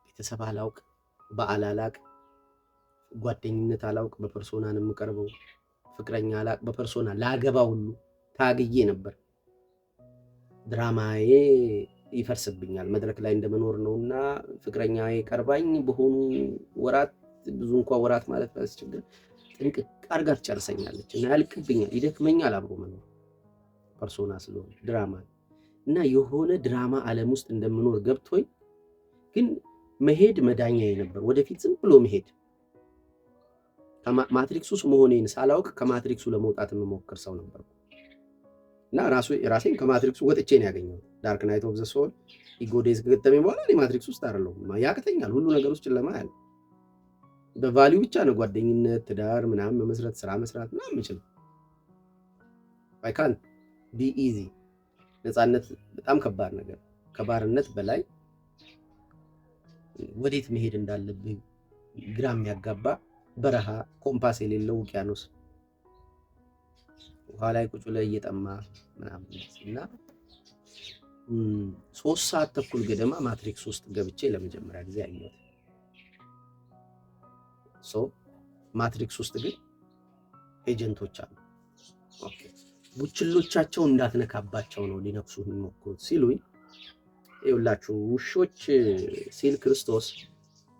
S1: ቤተሰብ አላውቅ፣ በዓል አላውቅ፣ ጓደኝነት አላውቅ፣ በፐርሶና ነው የምቀርበው። ፍቅረኛ አላውቅ፣ በፐርሶና ላገባ ሁሉ ታግዬ ነበር። ድራማዬ ይፈርስብኛል መድረክ ላይ እንደመኖር ነውና ፍቅረኛዬ ቀርባኝ በሆኑ ወራት ብዙ እንኳን ወራት ማለት ባስቸግር ጥንቅቅ አድርጋ ትጨርሰኛለች እና ያልቅብኛል፣ ይደክመኛል አብሮ መኖር ፐርሶና ስለሆነ ድራማ እና የሆነ ድራማ ዓለም ውስጥ እንደምኖር ገብቶኝ ግን መሄድ መዳኛዬ ነበር። ወደፊት ዝም ብሎ መሄድ ማትሪክስ ውስጥ መሆኔን ሳላውቅ ከማትሪክሱ ለመውጣት የምሞክር ሰው ነበር እና ራሴን ከማትሪክሱ ወጥቼ ነው ያገኘሁት። ዳርክ ናይት ኦፍ ዘ ሶል ኢጎ ዴዝ ከገጠመኝ በኋላ እኔ ማትሪክስ ውስጥ አይደለሁም። ያቅተኛል፣ ሁሉ ነገር ውስጥ ጨለማ ያለ በቫልዩ ብቻ ነው ጓደኝነት፣ ትዳር ምናምን መመስረት፣ ስራ መስራት ምናምን የምችለው። አይ ካንት ቢ ኢዚ። ነፃነት በጣም ከባድ ነገር፣ ከባርነት በላይ ወዴት መሄድ እንዳለብህ ግራ የሚያጋባ በረሃ፣ ኮምፓስ የሌለው ውቅያኖስ፣ ውሃ ላይ ቁጭ ብለህ እየጠማ ምናምን እና 3 ሰዓት ተኩል ገደማ ማትሪክስ ውስጥ ገብቼ ለመጀመሪያ ጊዜ አየሁት። ማትሪክስ ውስጥ ግን ኤጀንቶች አሉ። ኦኬ ቡችሎቻቸው እንዳትነካባቸው ነው ሊነክሱ የሚሞክሩት ሲሉኝ ይውላችሁ ውሾች ሲል ክርስቶስ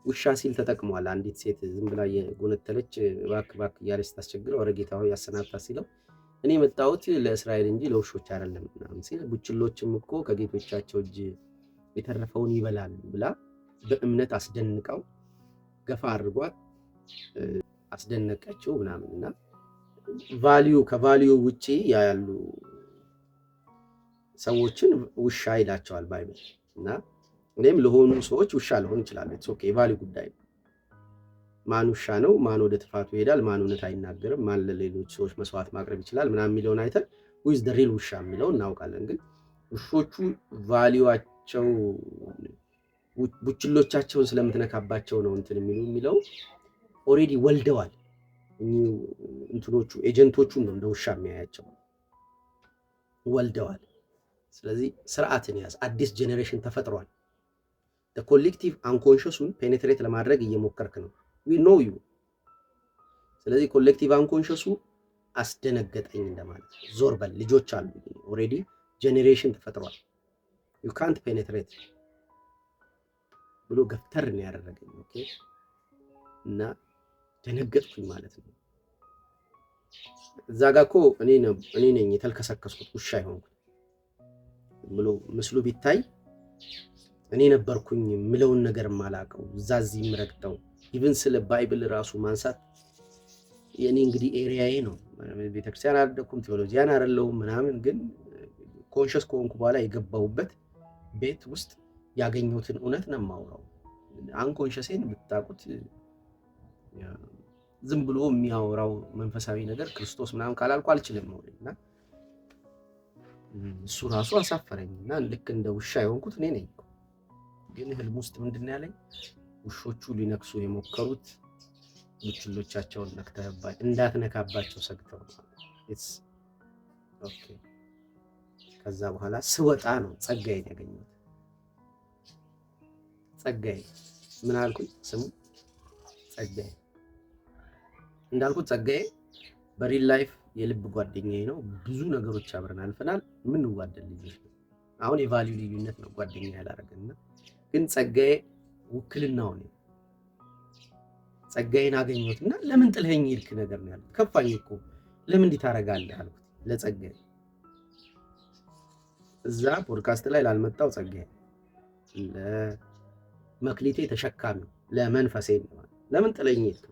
S1: ውሻ ሲል ተጠቅሟል። አንዲት ሴት ዝም ብላ የጎነተለች ባክ እያለች ስታስቸግረው ወረ ጌታ ሆይ ያሰናብታ ሲለው እኔ የመጣሁት ለእስራኤል እንጂ ለውሾች አይደለም ምናምን ሲል ቡችሎችም እኮ ከጌቶቻቸው እጅ የተረፈውን ይበላሉ ብላ በእምነት አስደንቀው ገፋ አድርጓት አስደነቀችው ምናምንና ከቫሊዩ ውጪ ያሉ ሰዎችን ውሻ ይላቸዋል ባይብል እና እኔም ለሆኑ ሰዎች ውሻ ልሆን ይችላል። ኦኬ የቫሊዩ ጉዳይ ነው። ማን ውሻ ነው፣ ማን ወደ ጥፋቱ ይሄዳል፣ ማን እውነት አይናገርም፣ ማን ለሌሎች ሰዎች መስዋዕት ማቅረብ ይችላል ምናምን የሚለውን አይተን ዊዝ ዘ ሪል ውሻ የሚለውን እናውቃለን። ግን ውሾቹ ቫሊዩዋቸው ቡችሎቻቸውን ስለምትነካባቸው ነው እንትን የሚለው ኦሬዲ ወልደዋል። እንትኖቹ ኤጀንቶቹን ነው እንደ ውሻ የሚያያቸው ወልደዋል። ስለዚህ ስርዓትን ያዝ። አዲስ ጄኔሬሽን ተፈጥሯል። ኮሌክቲቭ አንኮንሽሱን ፔኔትሬት ለማድረግ እየሞከርክ ነው። ዊ ኖ ዩ። ስለዚህ ኮሌክቲቭ አንኮንሽሱ አስደነገጠኝ እንደማለት ነው። ዞር በል ልጆች አሉ። ኦሬዲ ጄኔሬሽን ተፈጥሯል። ዩ ካንት ፔኔትሬት ብሎ ገፍተር ነው ያደረገኝ። ኦኬ እና ደነገጥኩኝ ማለት ነው። እዛ ጋ እኮ እኔ ነኝ የተልከሰከስኩት ውሻ ይሆንኩት ብሎ ምስሉ ቢታይ እኔ ነበርኩኝ ምለውን ነገር ማላቀው ዛዚ ምረግጠው ኢቭን ስለ ባይብል ራሱ ማንሳት የኔ እንግዲህ ኤሪያዬ ነው። ቤተክርስቲያን አልደኩም ቴዎሎጂያን አይደለሁም ምናምን፣ ግን ኮንሽስ ከሆንኩ በኋላ የገባሁበት ቤት ውስጥ ያገኘሁትን እውነት ነው የማወራው። አንኮንሽሴን ብታውቁት ዝም ብሎ የሚያወራው መንፈሳዊ ነገር ክርስቶስ ምናምን ካላልኩ አልችልም ነው እና እሱ ራሱ አሳፈረኝና ልክ እንደ ውሻ የሆንኩት እኔ ነኝ። ግን ህልም ውስጥ ምንድን ነው ያለኝ? ውሾቹ ሊነክሱ የሞከሩት ቡችሎቻቸውን እንዳትነካባቸው ሰግተው ኦኬ። ከዛ በኋላ ስወጣ ነው ጸጋዬን ያገኘሁት። ጸጋዬ ምን አልኩኝ? ስሙ ጸጋዬ እንዳልኩት ጸጋዬ በሪል ላይፍ የልብ ጓደኛዬ ነው። ብዙ ነገሮች አብረን አልፈናል። ምን ዋደል ልጅ ነው። አሁን የቫልዩ ልዩነት ነው ጓደኛ ያላረገና፣ ግን ጸጋዬ ውክልናው ነው። ጸጋዬን አገኘሁትና ለምን ጥለኸኝ ሄድክ ነገር ነው ያልኩት። ከፋኝ እኮ ለምን እንዲህ ታረጋለህ አልኩት ለጸጋዬ። እዛ ፖድካስት ላይ ላልመጣው ጸጋዬ ለመክሊቴ ተሸካሚ ለመንፈሴ ነው ለምን ጥለኸኝ ሄድክ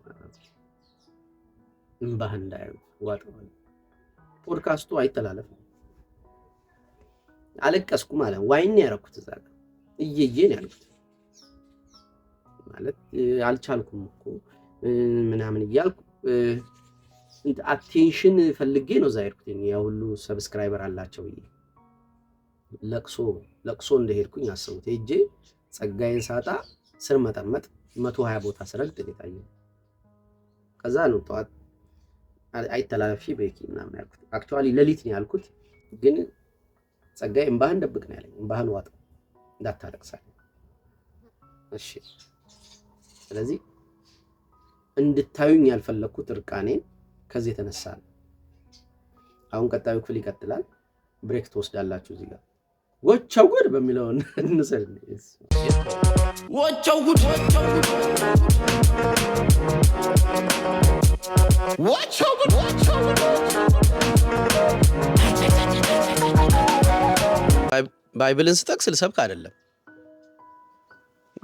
S1: እምባህ እንዳያዩ ዋጠው። ፖድካስቱ አይተላለፍም። አለቀስኩ ማለት ዋይን ያረኩት እዛ ጋር እየየን ያልኩት ማለት አልቻልኩም እኮ ምናምን እያልኩ አቴንሽን ፈልጌ ነው ዛይርኩት። ያ ሁሉ ሰብስክራይበር አላቸው ብዬ ለቅሶ እንደሄድኩኝ አስቡት። ሄጄ ጸጋዬን ሳጣ ስር መጠመጥ 120 ቦታ ስረግጥ የታየው። ከዛ ነው ጠዋት አይተላለፊ በቂ ምናምን ያልኩት። አክቹአሊ ሌሊት ነው ያልኩት፣ ግን ጸጋዬ እምባህን ደብቅ ነው ያለኝ። እምባህን ዋጥ እንዳታለቅሳለህ እሺ። ስለዚህ እንድታዩኝ ያልፈለኩት እርቃኔን ከዚህ የተነሳ ነው። አሁን ቀጣዩ ክፍል ይቀጥላል። ብሬክ ትወስዳላችሁ። እዚህ ጋር ወቸው ጉድ በሚለው እንሰር ወቸው ጉድ ባይብልን ስጠቅስ ልሰብክ አይደለም፣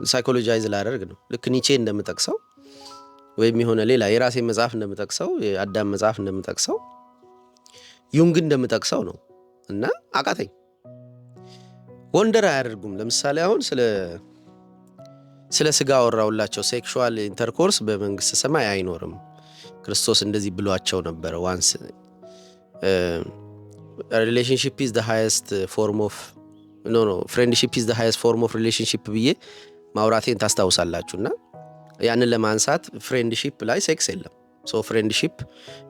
S1: ሳይኮሎጃይዝ ላደርግ ነው። ልክ ኒቼ እንደምጠቅሰው ወይም የሆነ ሌላ የራሴ መጽሐፍ እንደምጠቅሰው፣ የአዳም መጽሐፍ እንደምጠቅሰው፣ ዩንግ እንደምጠቅሰው ነው። እና አቃተኝ። ወንደር አያደርጉም። ለምሳሌ አሁን ስለ ስጋ አወራውላቸው። ሴክሹዋል ኢንተርኮርስ በመንግስተ ሰማይ አይኖርም። ክርስቶስ እንደዚህ ብሏቸው ነበር። ዋንስ ሪሌሽንሺፕ ኢዝ ዘ ሃይስት ፎርም ኦፍ ፍሬንድሺፕ ኢዝ ዘ ሃይስት ፎርም ኦፍ ሪሌሽንሺፕ ብዬ ማውራቴን ታስታውሳላችሁና ያንን ለማንሳት ፍሬንድሺፕ ላይ ሴክስ የለም። ሶ ፍሬንድሺፕ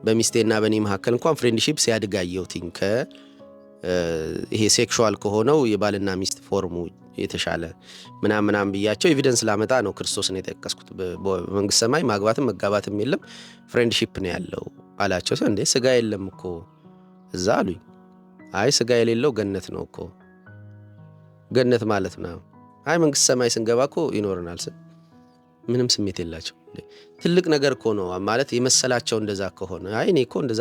S1: በሚስቴና በኔ መካከል እንኳን ፍሬንድሺፕ ሲያድግ አየሁትኝ ይሄ ሴክሹዋል ከሆነው የባልና ሚስት ፎርሙ የተሻለ ምናምን ብያቸው ኤቪደንስ ላመጣ ነው ክርስቶስን የጠቀስኩት። በመንግስት ሰማይ ማግባትም መጋባትም የለም ፍሬንድሺፕ ነው ያለው አላቸው። እንዴ ስጋ የለም እኮ እዛ አሉኝ። አይ ስጋ የሌለው ገነት ነው እኮ ገነት ማለት ነው። አይ መንግስት ሰማይ ስንገባ እኮ ይኖረናል ስል ምንም ስሜት የላቸው። ትልቅ ነገር እኮ ነው ማለት የመሰላቸው። እንደዛ ከሆነ አይ እኔ እኮ እንደዛ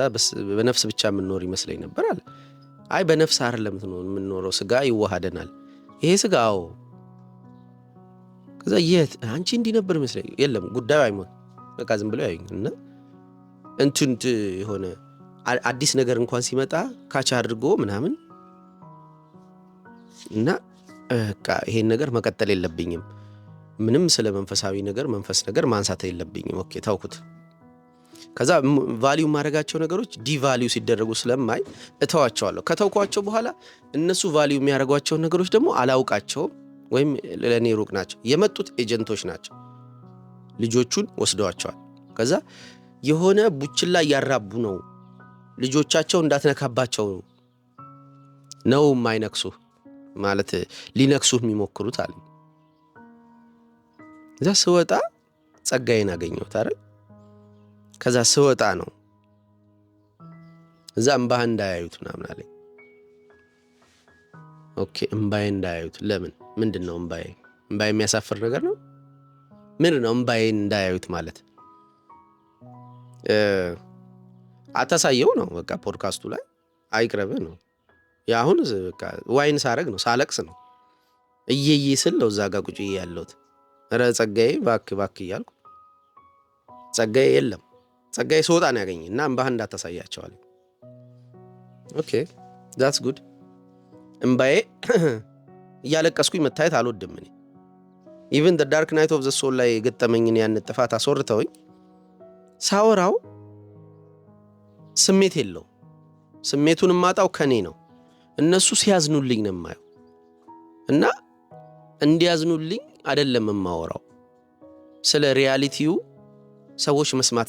S1: በነፍስ ብቻ የምንኖር ይመስለኝ ነበር አለ። አይ በነፍስ አይደለም የምንኖረው፣ ስጋ ይዋሃደናል። ይሄ ስጋ አዎ። ከዛ የት አንቺ እንዲህ ነበር ይመስለኝ። የለም ጉዳዩ አይሞት በቃ ዝም ብለው ያዩኝ እና እንትን የሆነ አዲስ ነገር እንኳን ሲመጣ ካቻ አድርጎ ምናምን እና በቃ ይሄን ነገር መቀጠል የለብኝም፣ ምንም ስለ መንፈሳዊ ነገር መንፈስ ነገር ማንሳት የለብኝም። ኦኬ ታውኩት። ከዛ ቫልዩ ማድረጋቸው ነገሮች ዲቫልዩ ሲደረጉ ስለማይ እተዋቸዋለሁ። ከተውኳቸው በኋላ እነሱ ቫልዩ የሚያደርጓቸውን ነገሮች ደግሞ አላውቃቸውም ወይም ለእኔ ሩቅ ናቸው። የመጡት ኤጀንቶች ናቸው። ልጆቹን ወስደዋቸዋል። ከዛ የሆነ ቡችን ላይ ያራቡ ነው። ልጆቻቸው እንዳትነካባቸው ነው የማይነክሱ ማለት ሊነክሱ የሚሞክሩት አለ። እዛ ስወጣ ጸጋዬን አገኘሁት አይደል? ከዛ ስወጣ ነው እዛ እምባህ እንዳያዩት ምናምን አለኝ። ኦኬ እምባዬ እንዳያዩት ለምን? ምንድን ነው እምባዬ? እምባዬ የሚያሳፍር ነገር ነው? ምንድን ነው እምባዬ እንዳያዩት ማለት? አታሳየው ነው በቃ ፖድካስቱ ላይ አይቅረብህ ነው። የአሁን በቃ ዋይን ሳረግ ነው ሳለቅስ ነው እየዬ ስል ነው እዛ ጋር ቁጭ ያለሁት። ኧረ ጸጋዬ ባክ እያልኩ ጸጋዬ የለም። ጸጋዬ ስወጣ ነው ያገኘኝ እና እምባህ እንዳታሳያቸዋል። ኦኬ ዛትስ ጉድ። እምባዬ እያለቀስኩኝ መታየት አልወድም እኔ። ኢቭን ዘ ዳርክ ናይት ኦፍ ዘ ሶል ላይ የገጠመኝን ያን ጥፋት አስወርተውኝ ሳወራው ስሜት የለው። ስሜቱን የማጣው ከኔ ነው። እነሱ ሲያዝኑልኝ ነው የማየው እና እንዲያዝኑልኝ አይደለም የማወራው። ስለ ሪያሊቲው ሰዎች መስማት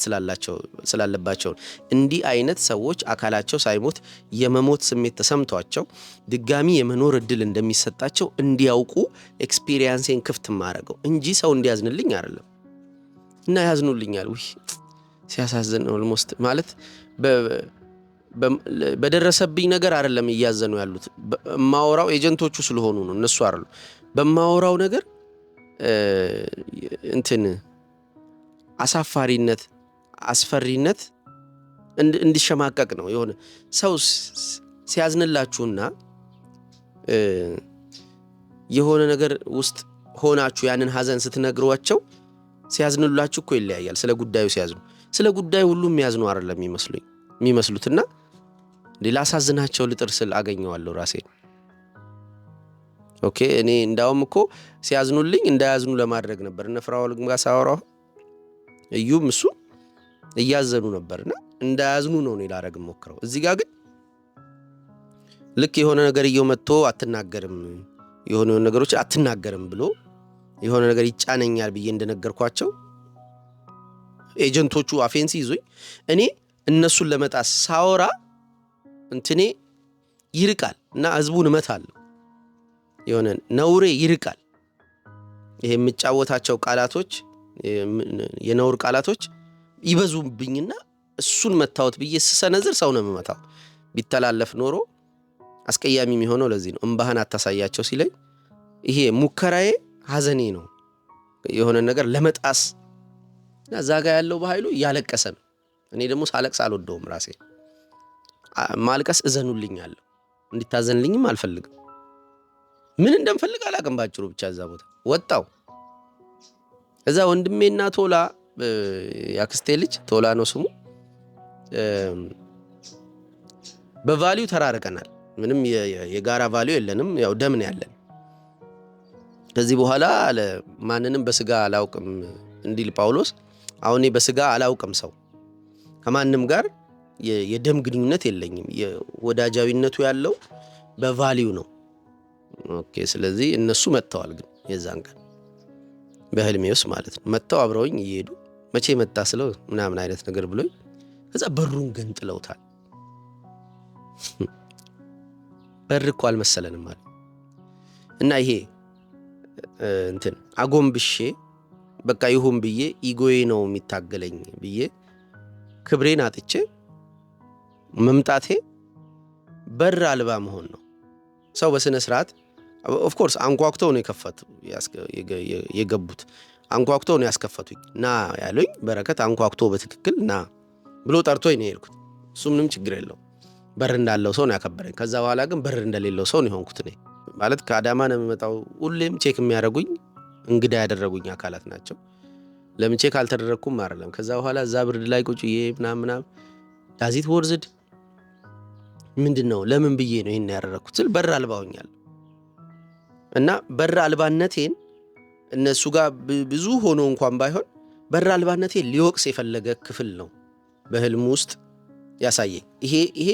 S1: ስላለባቸው እንዲህ አይነት ሰዎች አካላቸው ሳይሞት የመሞት ስሜት ተሰምቷቸው ድጋሚ የመኖር እድል እንደሚሰጣቸው እንዲያውቁ ኤክስፒሪየንሴን ክፍት ማረገው እንጂ ሰው እንዲያዝንልኝ አይደለም። እና ያዝኑልኛል። ውይ ሲያሳዝን ኦልሞስት ማለት በደረሰብኝ ነገር አይደለም እያዘኑ ያሉት። በማወራው ኤጀንቶቹ ስለሆኑ ነው እነሱ አይደሉም። በማወራው ነገር እንትን አሳፋሪነት፣ አስፈሪነት እንዲሸማቀቅ ነው። የሆነ ሰው ሲያዝንላችሁና የሆነ ነገር ውስጥ ሆናችሁ ያንን ሀዘን ስትነግሯቸው ሲያዝንላችሁ እኮ ይለያያል። ስለ ጉዳዩ ሲያዝኑ ስለ ጉዳዩ ሁሉ የሚያዝኑ አይደለም የሚመስሉትና ላሳዝናቸው ልጥር ስል አገኘዋለሁ ራሴን። ኦኬ እኔ እንዳውም እኮ ሲያዝኑልኝ እንዳያዝኑ ለማድረግ ነበር። እነ ፍራኦል ጋር ሳወራው እዩም እሱ እያዘኑ ነበርና እንዳያዝኑ ነው እኔ ላደርግ ሞክረው። እዚህ ጋር ግን ልክ የሆነ ነገር እየመጥቶ አትናገርም፣ የሆነ ነገሮች አትናገርም ብሎ የሆነ ነገር ይጫነኛል ብዬ እንደነገርኳቸው ኤጀንቶቹ አፌንሲ ይዞኝ እኔ እነሱን ለመጣስ ሳወራ እንትኔ ይርቃል እና ህዝቡን እመታለሁ። የሆነ ነውሬ ይርቃል። ይሄ የምጫወታቸው ቃላቶች የነውር ቃላቶች ይበዙብኝና እሱን መታወት ብዬ ስሰነዝር ሰው ነው የምመታው። ቢተላለፍ ኖሮ አስቀያሚ የሚሆነው ለዚህ ነው። እምባህን አታሳያቸው ሲለኝ ይሄ ሙከራዬ ሀዘኔ ነው የሆነ ነገር ለመጣስ እና እዛ ጋ ያለው በኃይሉ እያለቀሰ ነው። እኔ ደግሞ ሳለቅስ አልወደውም። ራሴ ማልቀስ እዘኑልኛለሁ፣ እንዲታዘንልኝም አልፈልግም። ምን እንደምፈልግ አላውቅም። ባጭሩ ብቻ እዛ ቦታ ወጣው። እዛ ወንድሜና ቶላ ያክስቴ ልጅ ቶላ ነው ስሙ፣ በቫልዩ ተራርቀናል። ምንም የጋራ ቫልዩ የለንም። ያው ደም ነው ያለን። ከዚህ በኋላ ማንንም በስጋ አላውቅም እንዲል ጳውሎስ፣ አሁን እኔ በስጋ አላውቅም ሰው ከማንም ጋር የደም ግንኙነት የለኝም። የወዳጃዊነቱ ያለው በቫልዩ ነው። ኦኬ ስለዚህ እነሱ መጥተዋል። ግን የዛን ቀን በህልሜ ውስጥ ማለት ነው መጥተው አብረውኝ እየሄዱ መቼ መጣ ስለው ምናምን አይነት ነገር ብሎኝ ከዛ በሩን ገንጥለውታል። በር እኮ አልመሰለንም ማለት እና ይሄ እንትን አጎንብሼ በቃ ይሁን ብዬ ኢጎዬ ነው የሚታገለኝ ብዬ ክብሬን አጥቼ መምጣቴ በር አልባ መሆን ነው። ሰው በስነ ስርዓት ኦፍ ኮርስ አንኳኩተው ነው የገቡት አንኳኩተው ነው ያስከፈቱኝ ና ያሉኝ በረከት አንኳኩቶ በትክክል ና ብሎ ጠርቶኝ ነው የሄድኩት እሱ ምንም ችግር የለው በር እንዳለው ሰው ነው ያከበረኝ ከዛ በኋላ ግን በር እንደሌለው ሰው ነው የሆንኩት እኔ ማለት ከአዳማ ነው የምመጣው ሁሌም ቼክ የሚያደርጉኝ እንግዳ ያደረጉኝ አካላት ናቸው ለምን ቼክ አልተደረኩም አይደለም ከዛ በኋላ እዛ ብርድ ላይ ቁጭዬ ምናምን ዳዚት ወርዝድ ምንድነው ለምን ብዬ ነው ይሄን ያደረኩት ስል በር አልባውኛል እና በር አልባነቴን እነሱ ጋር ብዙ ሆኖ እንኳን ባይሆን በር አልባነቴን ሊወቅስ የፈለገ ክፍል ነው በህልም ውስጥ ያሳየኝ ይሄ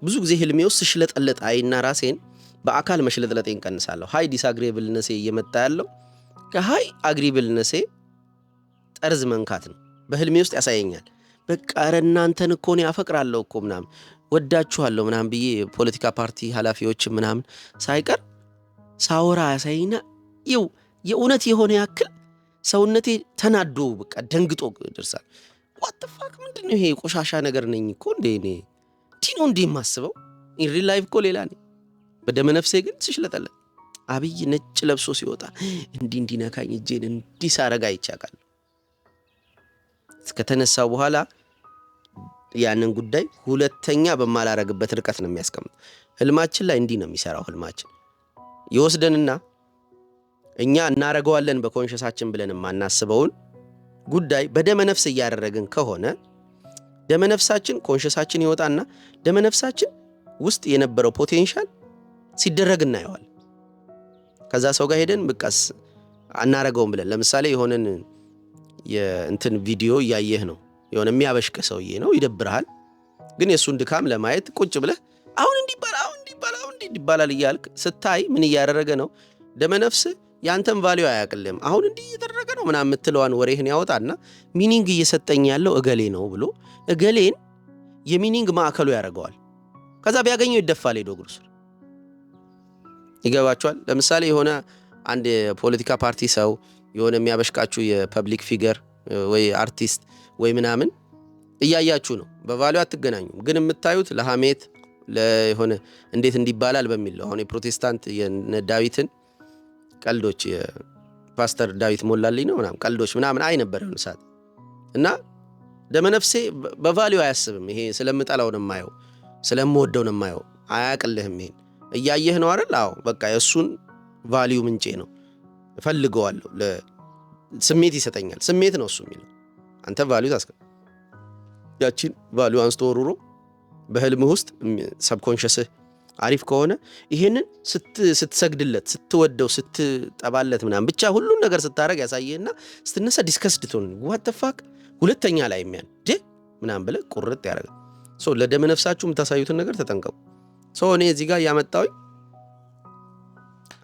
S1: ብዙ ጊዜ ህልሜ ውስጥ ሽለጠለጥ አይና ራሴን በአካል መሽለጥለጤን ቀንሳለሁ ሃይ ዲስአግሪብልነሴ እየመጣ ያለው ከሃይ አግሪብልነሴ ጠርዝ መንካት ነው በህልሜ ውስጥ ያሳየኛል በቃ እናንተን እኮ ነው ያፈቅራለሁ እኮ ምናምን ወዳችኋለሁ ምናምን ብዬ ፖለቲካ ፓርቲ ኃላፊዎች ምናምን ሳይቀር ሳወራ ያሳይና የእውነት የሆነ ያክል ሰውነቴ ተናዶ በቃ ደንግጦ ድርሳል what the fuck ምንድነው ይሄ ቆሻሻ ነገር ነኝ እኮ እንዴ ቲኖ እንዴ ማስበው in real life እኮ ሌላ ነኝ በደመ ነፍሴ ግን ሲሽለጠለ አብይ ነጭ ለብሶ ሲወጣ እንዲነካኝ እጄን እንዲሳረጋ ይቻላል ከተነሳው በኋላ ያንን ጉዳይ ሁለተኛ በማላረግበት ርቀት ነው የሚያስቀምጥ ህልማችን ላይ እንዲህ ነው የሚሰራው ህልማችን ይወስደንና እኛ እናረጋዋለን በኮንሽሳችን ብለን ማናስበውን ጉዳይ በደመ ነፍስ ያያደረግን ከሆነ ደመ ነፍሳችን ኮንሽሳችን ይወጣና ደመ ነፍሳችን ውስጥ የነበረው ፖቴንሻል ሲደረግ እናየዋል ከዛ ሰው ጋር ሄደን በቃስ አናረጋውም ብለን ለምሳሌ የሆነን የእንትን ቪዲዮ ያየህ ነው የሆነ የሚያበሽከ ሰውዬ ነው ይደብራል ግን የሱን ድካም ለማየት ቁጭ ብለህ አሁን እንዲባላል ይያልክ ስታይ ምን ያያደረገ ነው ደመ ነፍስ ያንተን ቫልዩ አያቅልም አሁን እንዲህ እየተደረገ ነው ምናምን የምትለዋን ወሬህን ያወጣና ሚኒንግ እየሰጠኝ ያለው እገሌ ነው ብሎ እገሌን የሚኒንግ ማዕከሉ ያደርገዋል ከዛ ቢያገኘው ይደፋል ሄዶ ግሩስ ይገባቸዋል ለምሳሌ የሆነ አንድ ፖለቲካ ፓርቲ ሰው የሆነ የሚያበሽቃችሁ የፐብሊክ ፊገር ወይ አርቲስት ወይ ምናምን እያያችሁ ነው በቫልዩ አትገናኙም ግን የምታዩት ለሐሜት ለሆነ እንዴት እንዲባላል በሚል አሁን የፕሮቴስታንት የዳዊትን ቀልዶች የፓስተር ዳዊት ሞላልኝ ነው ምናምን ቀልዶች ምናምን አይ ነበር የሆነ ሰዓት እና ደመነፍሴ በቫልዩ አያስብም ይሄ ስለምጠላው ነው የማየው ስለምወደው ነው የማየው አያቅልህም ይሄን እያየህ ነው አይደል አዎ በቃ የሱን ቫልዩ ምንጬ ነው እፈልገዋለሁ ለስሜት ይሰጠኛል ስሜት ነው እሱ የሚለው አንተ ቫልዩ ታስቀም ያቺን ቫልዩ አንስቶሩሮ በህልምህ ውስጥ ሰብኮንሽስ አሪፍ ከሆነ ይሄንን ስትሰግድለት ስትወደው ስትጠባለት ምናምን ብቻ ሁሉን ነገር ስታረግ ያሳየህና ስትነሳ ዲስከስድ ትሆን what the fuck ሁለተኛ ላይ የሚያን ምናምን ብለህ ቁርጥ ያደርጋል ሶ ለደመ ነፍሳችሁ የምታሳዩትን ነገር ተጠንቀቁ ሶ እኔ እዚህ ጋር ያመጣው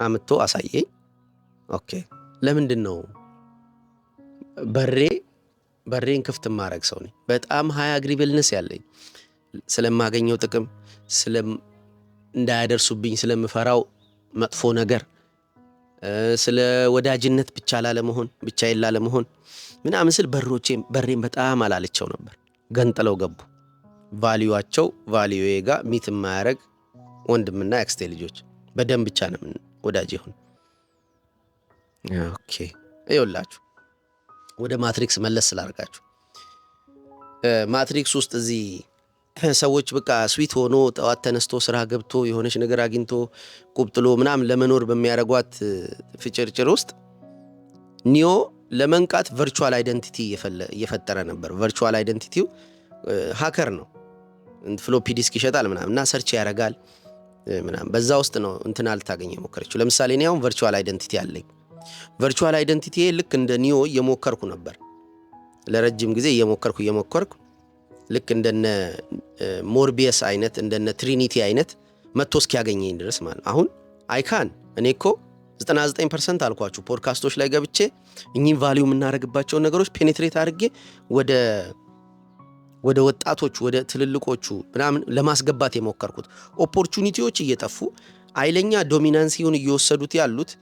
S1: አምጥቶ አሳየኝ ኦኬ ለምንድን ነው በሬን ክፍት ማድረግ ሰው ነኝ በጣም ሃይ አግሪብልነስ ያለኝ ስለማገኘው ጥቅም እንዳያደርሱብኝ ስለምፈራው መጥፎ ነገር ስለ ወዳጅነት ብቻ ላለመሆን ብቻ ይላለመሆን ምናምን ስል በሬን በጣም አላልቸው ነበር ገንጥለው ገቡ ቫልዩአቸው ቫልዩዬ ጋር ሚት ማያረግ ወንድምና አክስቴ ልጆች በደም ብቻ ነው ወዳጅ ይሁን ኦኬ አይውላችሁ ወደ ማትሪክስ መለስ ስላርጋችሁ ማትሪክስ ውስጥ እዚህ ሰዎች በቃ ስዊት ሆኖ ጠዋት ተነስቶ ስራ ገብቶ የሆነች ነገር አግኝቶ ቁብጥሎ ምናምን ለመኖር በሚያረጓት ፍጭርጭር ውስጥ ኒዮ ለመንቃት ቨርቹዋል አይደንቲቲ እየፈጠረ ነበር ቨርቹዋል አይደንቲቲው ሃከር ነው ፍሎፒ ዲስክ ይሸጣል ምናምንና ሰርች ያረጋል ምናምን በዛ ውስጥ ነው እንትን አልታገኘ ሞከረችው ለምሳሌ እኔ አሁን ቨርቹዋል አይደንቲቲ አለኝ ቨርቹዋል አይደንቲቲ ልክ እንደ ኒዮ እየሞከርኩ ነበር ለረጅም ጊዜ እየሞከርኩ ልክ እንደነ ሞርቢየስ አይነት እንደነ ትሪኒቲ አይነት መጥቶ እስኪያገኘኝ ድረስ ማለት አሁን አይካን እኔኮ 99% አልኳችሁ ፖድካስቶች ላይ ገብቼ እኚህን ቫልዩ የምናረግባቸው ነገሮች ፔኔትሬት አድርጌ ወደ ወጣቶች ወደ ትልልቆቹ ምናምን ለማስገባት የሞከርኩት ኦፖርቹኒቲዎች እየጠፉ አይለኛ ዶሚናንሲውን እየወሰዱት ያሉት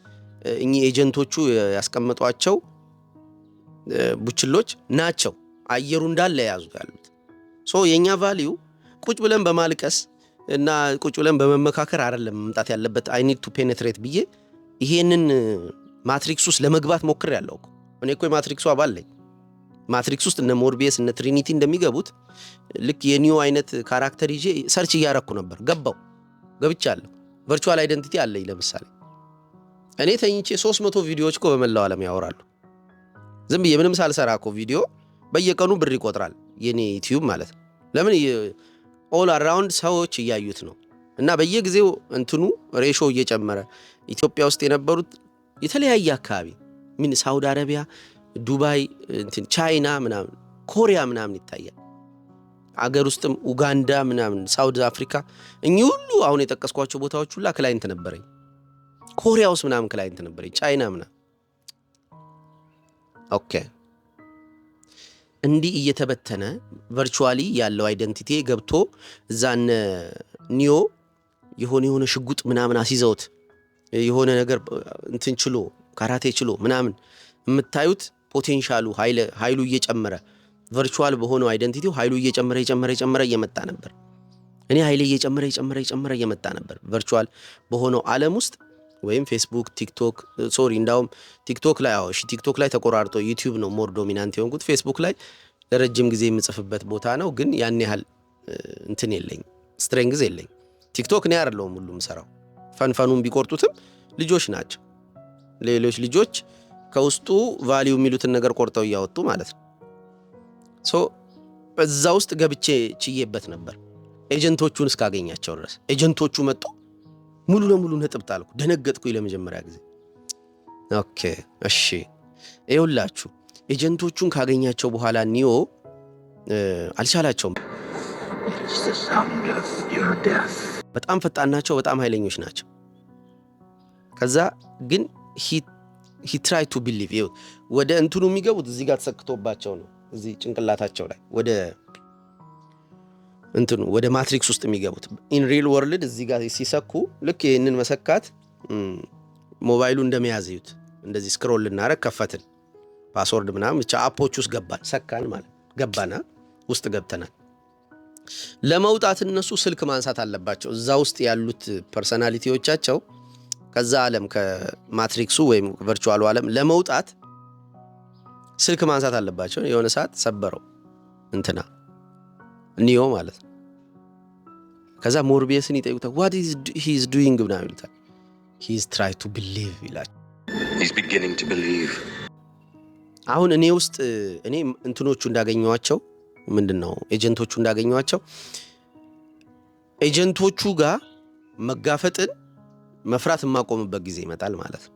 S1: እኚህ ኤጀንቶቹ ያስቀመጧቸው ቡችሎች ናቸው አየሩ እንዳለ ያዙት ያሉት ሶ የኛ ቫልዩ ቁጭ ብለን በማልቀስ እና ቁጭ ብለን በመመካከር አይደለም መምጣት ያለበት አይ ኒድ ቱ ፔኔትሬት ብዬ ይሄንን ማትሪክስ ውስጥ ለመግባት ሞክሬያለሁ እኮ እኔ እኮ የማትሪክሱ አባል ነኝ። ማትሪክስ ውስጥ እነ ሞርቢየስ እነ ትሪኒቲ እንደሚገቡት ልክ የኒዮ አይነት ካራክተር ይዤ ሰርች እያረኩ ነበር። ገብቻለሁ። ቨርቹዋል አይደንቲቲ አለኝ። ለምሳሌ እኔ ተኝቼ 300 ቪዲዮዎች እኮ በመላው ዓለም ያወራሉ። ዝም ብዬ ምንም ሳልሰራ እኮ ቪዲዮ በየቀኑ ብር ይቆጥራል የኔ ዩቲዩብ ማለት ነው። ለምን ኦል አራውንድ ሰዎች እያዩት ነው። እና በየጊዜው እንትኑ ሬሾ እየጨመረ ኢትዮጵያ ውስጥ የነበሩት የተለያየ አካባቢ ምን ሳውዲ አረቢያ፣ ዱባይ፣ እንትን ቻይና ምናምን ኮሪያ ምናምን ይታያል። አገር ውስጥም ኡጋንዳ ምናምን ሳውዝ አፍሪካ እኚህ ሁሉ አሁን የጠቀስኳቸው ቦታዎች ሁሉ ክላይንት ነበረኝ። ኮሪያ ውስጥ ምናምን ክላይንት ነበረኝ። ቻይና ምናምን ኦኬ። እንዲህ እየተበተነ ቨርቹዋሊ ያለው አይደንቲቲ ገብቶ እዛን ኒዮ የሆነ ሽጉጥ ምናምን አስይዘውት የሆነ ነገር እንትን ችሎ ካራቴ ችሎ ምናምን የምታዩት ፖቴንሻሉ ኃይሉ እየጨመረ ቨርቹዋል በሆነው አይደንቲቲው ኃይሉ እየጨመረ እየመጣ ነበር። እኔ ኃይሌ እየጨመረ እየመጣ ነበር ቨርቹዋል በሆነው ዓለም ውስጥ ወይም ፌስቡክ፣ ቲክቶክ እንዳውም ቲክቶክ ላይ ቲክቶክ ላይ ተቆራርጦ ዩቲዩብ ነው ሞር ዶሚናንት የሆንኩት። ፌስቡክ ላይ ለረጅም ጊዜ የምጽፍበት ቦታ ነው፣ ግን ያን ያህል እንትን የለኝ ስትሬንግዝ የለኝ። ቲክቶክ እኔ አይደለሁም ሁሉም ሰራው ፈንፈኑን ቢቆርጡትም ልጆች ናቸው። ሌሎች ልጆች ከውስጡ ቫልዩ የሚሉትን ነገር ቆርጠው እያወጡ ማለት ነው። እዛ ውስጥ ገብቼ ችዬበት ነበር ኤጀንቶቹን እስካገኛቸው ድረስ። ኤጀንቶቹ መጡ፣ ሙሉ ለሙሉ ነጥብ ጣልኩ። ደነገጥኩኝ ለመጀመሪያ ጊዜ። ኦኬ እሺ ይኸውላችሁ ኤጀንቶቹን ካገኛቸው በኋላ ኒዮ አልቻላቸውም። በጣም ፈጣን ናቸው፣ በጣም ኃይለኞች ናቸው። ከዛ ግን he tried to believe ወደ እንትኑ የሚገቡት እዚህ ጋር ተሰክቶባቸው ነው። እዚህ ጭንቅላታቸው ላይ ወደ ማትሪክስ ውስጥ የሚገቡት ኢን ሪል ወርልድ እዚህ ጋር ሲሰኩ ልክ ይህንን መሰካት ሞባይሉ እንደሚያዝዩት እንደዚህ ስክሮል ልናረግ ከፈትን ፓስወርድ ምናምን ብቻ አፖች ውስጥ ገባን፣ ሰካን ማለት ገባና ውስጥ ገብተናል። ለመውጣት እነሱ ስልክ ማንሳት አለባቸው። እዛ ውስጥ ያሉት ፐርሰናሊቲዎቻቸው ከዛ ዓለም ከማትሪክሱ ወይም ቨርቹዋሉ ዓለም ለመውጣት ስልክ ማንሳት አለባቸው። የሆነ ሰዓት ሰበረው ኒዮ ማለት ነው። ከዛ ሞርቢየስን ይጠይቁታል what he is doing ምናምን ይሉታል። he is trying to believe ይላል።
S2: He's beginning to believe።
S1: አሁን እኔ ውስጥ እኔ እንትኖቹ እንዳገኘዋቸው ምንድነው ኤጀንቶቹ እንዳገኘዋቸው ኤጀንቶቹ ጋር መጋፈጥን መፍራት የማቆምበት ጊዜ ይመጣል ማለት ነው።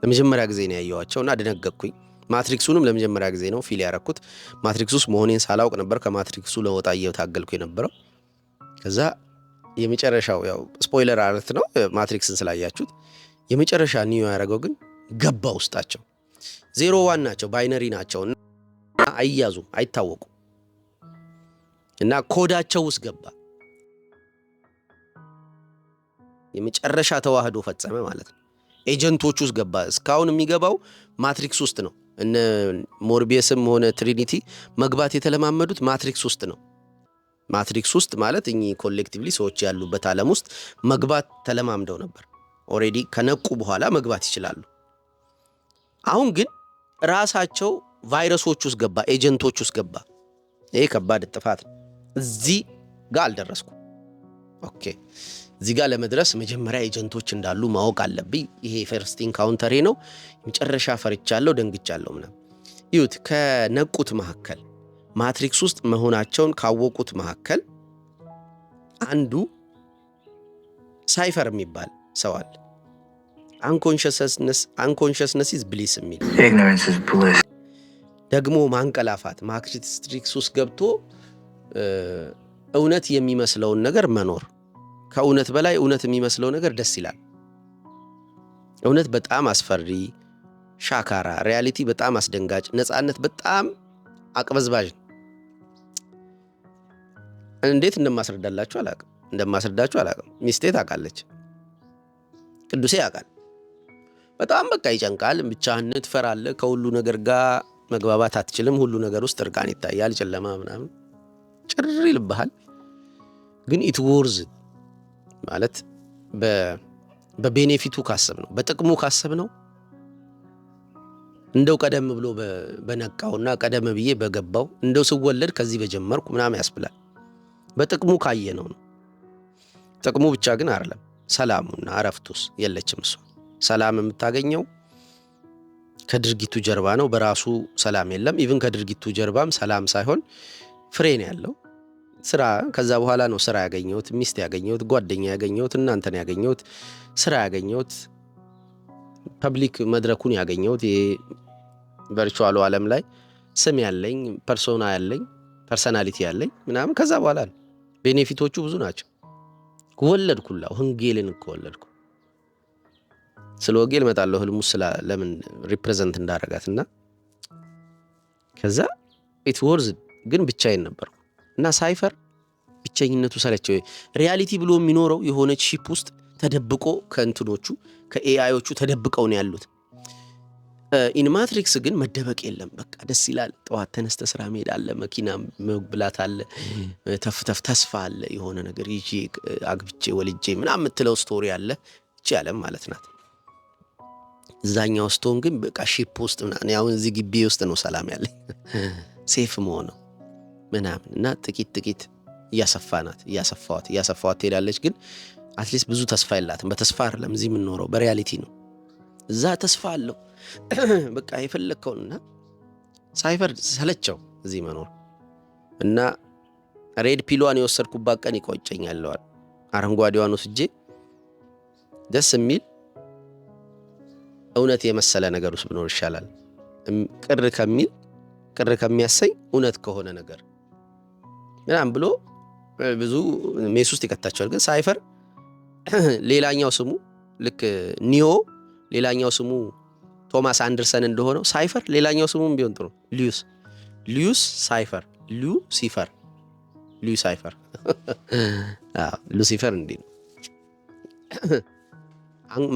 S1: ለመጀመሪያ ጊዜ ነው ያየዋቸውና ደነገጥኩኝ። ማትሪክሱንም ለመጀመሪያ ጊዜ ነው ፊል ያረኩት። ማትሪክስ ውስጥ መሆኔን ሳላውቅ ነበር ከማትሪክሱ ለወጣ እየታገልኩ የነበረው። ከዛ የመጨረሻው ያው ስፖይለር አለት ነው ማትሪክስን ስላያችሁት፣ የመጨረሻ ኒዮ ያደረገው ግን ገባ ውስጣቸው። 0-1 ናቸው፣ ባይነሪ ናቸው እና አይያዙም፣ አይታወቁም እና ኮዳቸው ውስጥ ገባ። የመጨረሻ ተዋህዶ ፈጸመ ማለት ነው። ኤጀንቶቹ ውስጥ ገባ። እስካሁን የሚገባው ማትሪክስ ውስጥ ነው። እነ ሞርቢየስም ሆነ ትሪኒቲ መግባት የተለማመዱት ማትሪክስ ውስጥ ነው። ማትሪክስ ውስጥ ማለት እኚህ ኮሌክቲቭሊ ሰዎች ያሉበት ዓለም ውስጥ መግባት ተለማምደው ነበር። ኦሬዲ ከነቁ በኋላ መግባት ይችላሉ። አሁን ግን ራሳቸው ቫይረሶች ውስጥ ገባ፣ ኤጀንቶች ውስጥ ገባ። ይሄ ከባድ ጥፋት ነው። እዚህ ጋር አልደረስኩም። ኦኬ እዚህ ጋር ለመድረስ መጀመሪያ ኤጀንቶች እንዳሉ ማወቅ አለብኝ። ይሄ ፈርስት ኢንካውንተሬ ነው። መጨረሻ ፈርቻለሁ፣ ደንግጫለሁ ምናምን። ይሁት ከነቁት መካከል ማትሪክስ ውስጥ መሆናቸውን ካወቁት መካከል አንዱ ሳይፈር የሚባል ሰው አለ። አንኮንሽስነስ ኢዝ ብሊስ የሚል ደግሞ ማንቀላፋት ማትሪክስ ውስጥ ገብቶ እውነት የሚመስለውን ነገር መኖር። ከእውነት በላይ እውነት የሚመስለው ነገር ደስ ይላል። እውነት በጣም አስፈሪ ሻካራ፣ ሪያሊቲ በጣም አስደንጋጭ፣ ነፃነት በጣም አቅበዝባዥ። እንዴት እንደማስረዳችሁ አላቅም። ሚስቴ ታውቃለች፣ ቅዱሴ ያውቃል። በጣም በቃ ይጨንቃል። ብቻህን ትፈራለህ። ከሁሉ ነገር ጋር መግባባት አትችልም። ሁሉ ነገር ውስጥ እርቃን ይታያል፣ ጨለማ ምናምን ጭር ይልብሃል። ግን ኢት ወርዝ ማለት በቤኔፊቱ ካሰብ ነው፣ በጥቅሙ ካሰብ ነው እንደው ቀደም ብሎ በነቃውና ቀደም ብዬ በገባው እንደው ስወለድ ከዚህ በጀመርኩ ምናምን ያስብላል። በጥቅሙ ካየነው ነው። ጥቅሙ ብቻ ግን አይደለም፣ ሰላሙና እረፍቱስ የለችም። እሱ ሰላም የምታገኘው ከድርጊቱ ጀርባ ነው። በራሱ ሰላም የለም። ኢቭን ከድርጊቱ ጀርባም ሰላም ሳይሆን ፍሬ ነው ያለው። ስራ ከዛ በኋላ ነው ስራ ያገኘሁት፣ ሚስት ያገኘሁት፣ ጓደኛ ያገኘሁት፣ እናንተን ያገኘሁት፣ ስራ ያገኘሁት፣ ፐብሊክ መድረኩን ያገኘሁት፣ ቨርቹዋሉ ዓለም ላይ ስም ያለኝ፣ ፐርሶና ያለኝ፣ ፐርሰናሊቲ ያለኝ ምናምን ከዛ በኋላ ነው። ቤኔፊቶቹ ብዙ ናቸው። ወለድኩላ ወንጌልን ወለድኩ። ስለ ወንጌል እመጣለሁ ህልሙ ለምን ሪፕሬዘንት እንዳረጋትና ከዛ ኢት ወርዝ ግን ብቻዬን ነበርኩ እና ሳይፈር ብቸኝነቱ ሰለቸው። ሪያሊቲ ብሎ የሚኖረው የሆነች ሺፕ ውስጥ ተደብቆ ከእንትኖቹ ከኤአዮቹ ተደብቀው ነው ያሉት። ኢን ማትሪክስ ግን መደበቅ የለም። በቃ ደስ ይላል። ጠዋት ተነስተ ስራ መሄድ አለ፣ መኪና መብላት አለ፣ ተፍተፍ ተስፋ አለ፣ የሆነ ነገር ይዤ አግብቼ ወልጄ ምናምን የምትለው ስቶሪ አለ። እቺ ዓለም ማለት ናት። እዛኛው ስቶን ግን በቃ ሺፕ ውስጥ ምናምን ያው እዚህ ግቢ ውስጥ ነው ሰላም ያለኝ ሴፍ መሆነው ምናምን እና ጥቂት እያሰፋዋት ትሄዳለች። ግን አትሊስት ብዙ ተስፋ የላትም። በተስፋ አይደለም እዚህ የምንኖረው በሪያሊቲ ነው። እዛ ተስፋ አለው በቃ የፈለከውና ሳይፈር ሰለቸው እዚህ መኖር እና ሬድ ፒሏን የወሰድኩባት ቀን ይቆጨኛል። አረንጓዴዋን ወስጄ ደስ የሚል እውነት የመሰለ ነገር ውስጥ ብኖር ይሻላል። ቅር ከሚያሰኝ እውነት ከሆነ ነገር ምናምን ብሎ ብዙ ሜስ ውስጥ ይከታቸዋል። ግን ሳይፈር ሌላኛው ስሙ ልክ ኒዮ ሌላኛው ስሙ ቶማስ አንደርሰን እንደሆነው ሳይፈር ሌላኛው ስሙም ቢሆን ጥሩ ሉዊስ ሳይፈር ሉሲፈር ሉሲፈር እንዲህ ነው።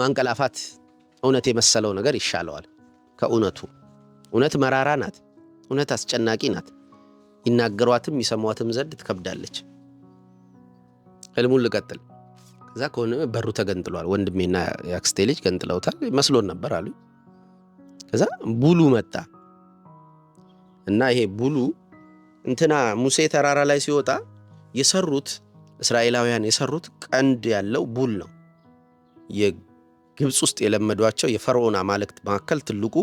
S1: ማንቀላፋት እውነት የመሰለው ነገር ይሻለዋል ከእውነቱ። እውነት መራራ ናት። እውነት አስጨናቂ ናት። ይናገሯትም ይሰሟትም ዘንድ ትከብዳለች። ህልሙን ልቀጥል። ከዛ ከሆነ በሩ ተገንጥሏል። ወንድሜና የአክስቴ ልጅ ገንጥለውታል መስሎን ነበር አሉ። ከዛ ቡሉ መጣ እና ይሄ ቡሉ እንትና ሙሴ ተራራ ላይ ሲወጣ የሰሩት እስራኤላውያን የሰሩት ቀንድ ያለው ቡል ነው። የግብፅ ውስጥ የለመዷቸው የፈርዖን አማልክት መካከል ትልቁ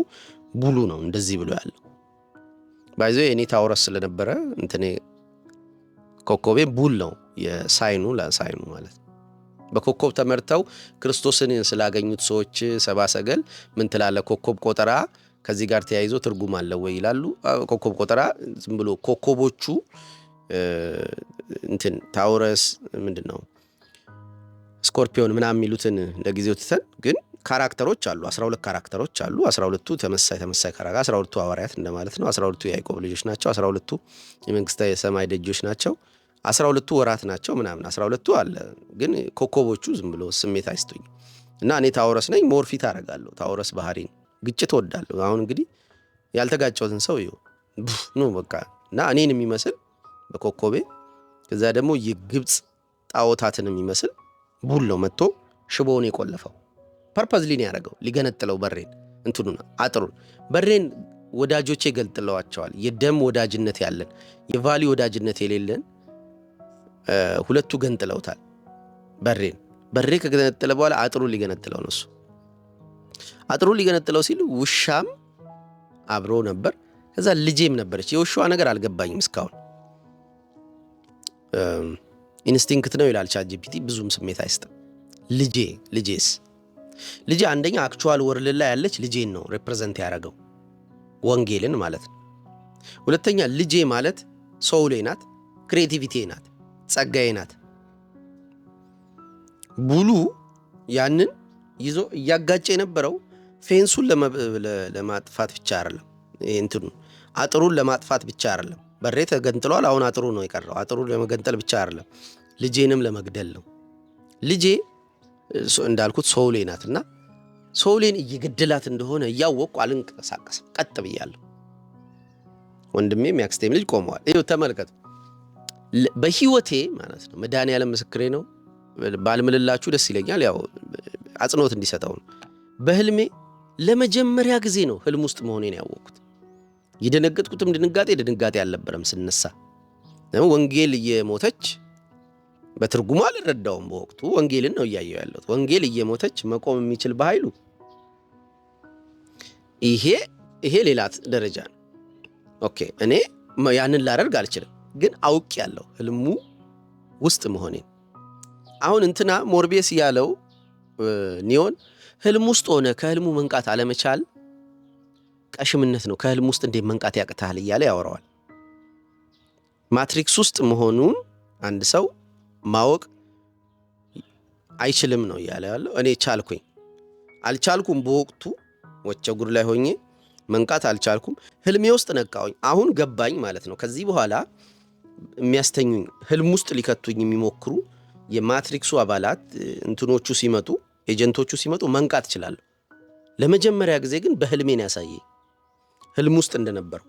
S1: ቡሉ ነው። እንደዚህ ብሎ ያለው ባይዞ የኔ ታውረስ ስለነበረ እንትኔ ኮከቤ ቡል ነው። የሳይኑ ለሳይኑ ማለት በኮከብ ተመርተው ክርስቶስን ስላገኙት ሰዎች ሰባ ሰገል ምን ትላለ? ኮከብ ቆጠራ ከዚህ ጋር ተያይዞ ትርጉም አለው ወይ ይላሉ። ኮከብ ቆጠራ ዝም ብሎ ኮከቦቹ እንትን ታውረስ ምንድነው ስኮርፒዮን ምናምን የሚሉትን ለጊዜው ትተን ግን ካራክተሮች አሉ። 12 ካራክተሮች አሉ። 12ቱ ተመሳሳይ ካራክተር 12ቱ ሐዋርያት እንደማለት ነው። 12ቱ የያዕቆብ ልጆች ናቸው። 12ቱ የመንግስተ የሰማይ ደጆች ናቸው። 12ቱ ወራት ናቸው ምናምን 12ቱ አለ። ግን ኮከቦቹ ዝም ብሎ ስሜት አይስጡኝ እና እኔ ታውረስ ነኝ። ሞርፊት አደርጋለሁ። ታውረስ ባህሪን ግጭት ወዳለሁ። አሁን እንግዲህ ያልተጋጨውትን ሰው ይኸው ነው በቃ እና እኔን የሚመስል በኮከቤ ከዛ ደግሞ የግብፅ ጣዖታትን የሚመስል ቡል ነው መጥቶ ሽቦውን የቆለፈው። ፐርፐዝሊ ነው ያደረገው ሊገነጥለው በሬን እንትኑና አጥሩን በሬን ወዳጆቼ ገልጥለዋቸዋል። የደም ወዳጅነት ያለን የቫሊ ወዳጅነት የሌለን ሁለቱ ገንጥለውታል በሬ ከገነጠለ በኋላ አጥሩን ሊገነጥለው ነው እሱ። አጥሩን ሊገነጥለው ሲል ውሻም አብሮ ነበር። ከዛ ልጄም ነበረች። የውሻዋ ነገር አልገባኝም እስካሁን። ኢንስቲንክት ነው ይላል ቻትጂፒቲ። ብዙም ስሜት አይስጥም። ልጄ አንደኛ አክቹዋል ወርልድ ላይ ያለች ልጄን ነው ሪፕሬዘንት ያደረገው ወንጌልን ማለት ነው። ሁለተኛ ልጄ ማለት ሶውሌ ናት፣ ክሬቲቪቲ ናት፣ ጸጋዬ ናት። ቡሉ ያንን ይዞ እያጋጨ የነበረው ፌንሱን ለማጥፋት ብቻ አይደለም፣ እንትኑ አጥሩን ለማጥፋት ብቻ አይደለም። በሬ ተገንጥሏል። አሁን አጥሩ ነው የቀረው። አጥሩን ለመገንጠል ብቻ አይደለም፣ ልጄንም ለመግደል ነው። ልጄ እንዳልኩት ሶውሌ ናትና ሶውሌን እየገደላት እንደሆነ እያወቅኩ አልንቀሳቀስም፣ ቀጥ ብያለሁ። ወንድሜም ያክስቴም ልጅ ቆመዋል። ይኸው ተመልከቱ። በህይወቴ ማለት ነው መድኃኒዓለም ምስክሬ ነው። ባልምልላችሁ ደስ ይለኛል። ያው አጽንኦት እንዲሰጠው ነው። በህልሜ ለመጀመሪያ ጊዜ ነው ህልም ውስጥ መሆኔን ያወቅኩት። የደነገጥኩትም ድንጋጤ አልነበረም ስነሳ። ወንጌል እየሞተች በትርጉሙ አልረዳውም በወቅቱ ወንጌልን ነው እያየው ያለሁት። ወንጌል እየሞተች መቆም የሚችል በኃይሉ ይሄ ሌላ ደረጃ ነው። ኦኬ እኔ ያንን ላደርግ አልችልም፣ ግን አውቅ ያለው ህልሙ ውስጥ መሆኔን። አሁን እንትና ሞርቤስ ያለው ኒዮን ህልም ውስጥ ሆነ ከህልሙ መንቃት አለመቻል ቀሽምነት ነው። ከህልም ውስጥ እንዴት መንቃት ያቅታል እያለ ያወራዋል። ማትሪክስ ውስጥ መሆኑን አንድ ሰው ማወቅ አይችልም ነው እያለ ያለው። እኔ ቻልኩኝ አልቻልኩም፣ በወቅቱ ወቸ ጉድ ላይ ሆኜ መንቃት አልቻልኩም። ህልሜ ውስጥ ነቃውኝ። አሁን ገባኝ ማለት ነው። ከዚህ በኋላ የሚያስተኙኝ ህልም ውስጥ ሊከቱኝ የሚሞክሩ የማትሪክሱ አባላት እንትኖቹ ሲመጡ ኤጀንቶቹ ሲመጡ መንቃት እችላለሁ። ለመጀመሪያ ጊዜ ግን በህልሜን ያሳየኝ ህልም ውስጥ እንደነበርኩ።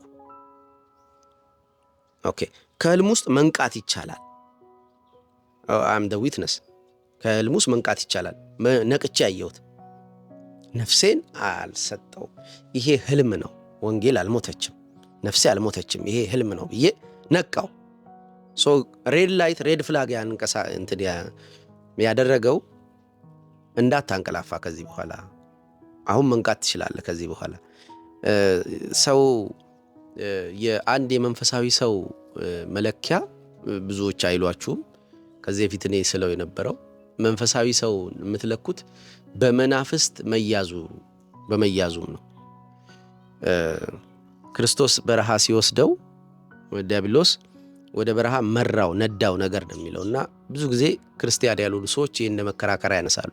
S1: ኦኬ ከህልም ውስጥ መንቃት ይቻላል። አም ዘ ዊትነስ ከህልም ውስጥ መንቃት ይቻላል። ነቅቼ ያየሁት ነፍሴን አልሰጠው። ይሄ ህልም ነው። ወንጌል አልሞተችም፣ ነፍሴ አልሞተችም፣ ይሄ ህልም ነው ብዬ ነቃው። ሶ ሬድ ላይት ሬድ ፍላግ ያደረገው እንዳታንቀላፋ ከዚህ በኋላ አሁን መንቃት ትችላለህ። ከዚህ በኋላ ሰው የአንድ የመንፈሳዊ ሰው መለኪያ ብዙዎች አይሏችሁም። ከዚህ በፊት እኔ ስለው የነበረው መንፈሳዊ ሰው የምትለኩት በመናፍስት በመያዙም ነው። ክርስቶስ በረሃ ሲወስደው ዲያብሎስ ወደ በረሃ መራው ነዳው ነገር ነው የሚለውና ብዙ ጊዜ ክርስቲያን ያልሆኑ ሰዎች ይሄን እንደ መከራከሪያ ያነሳሉ።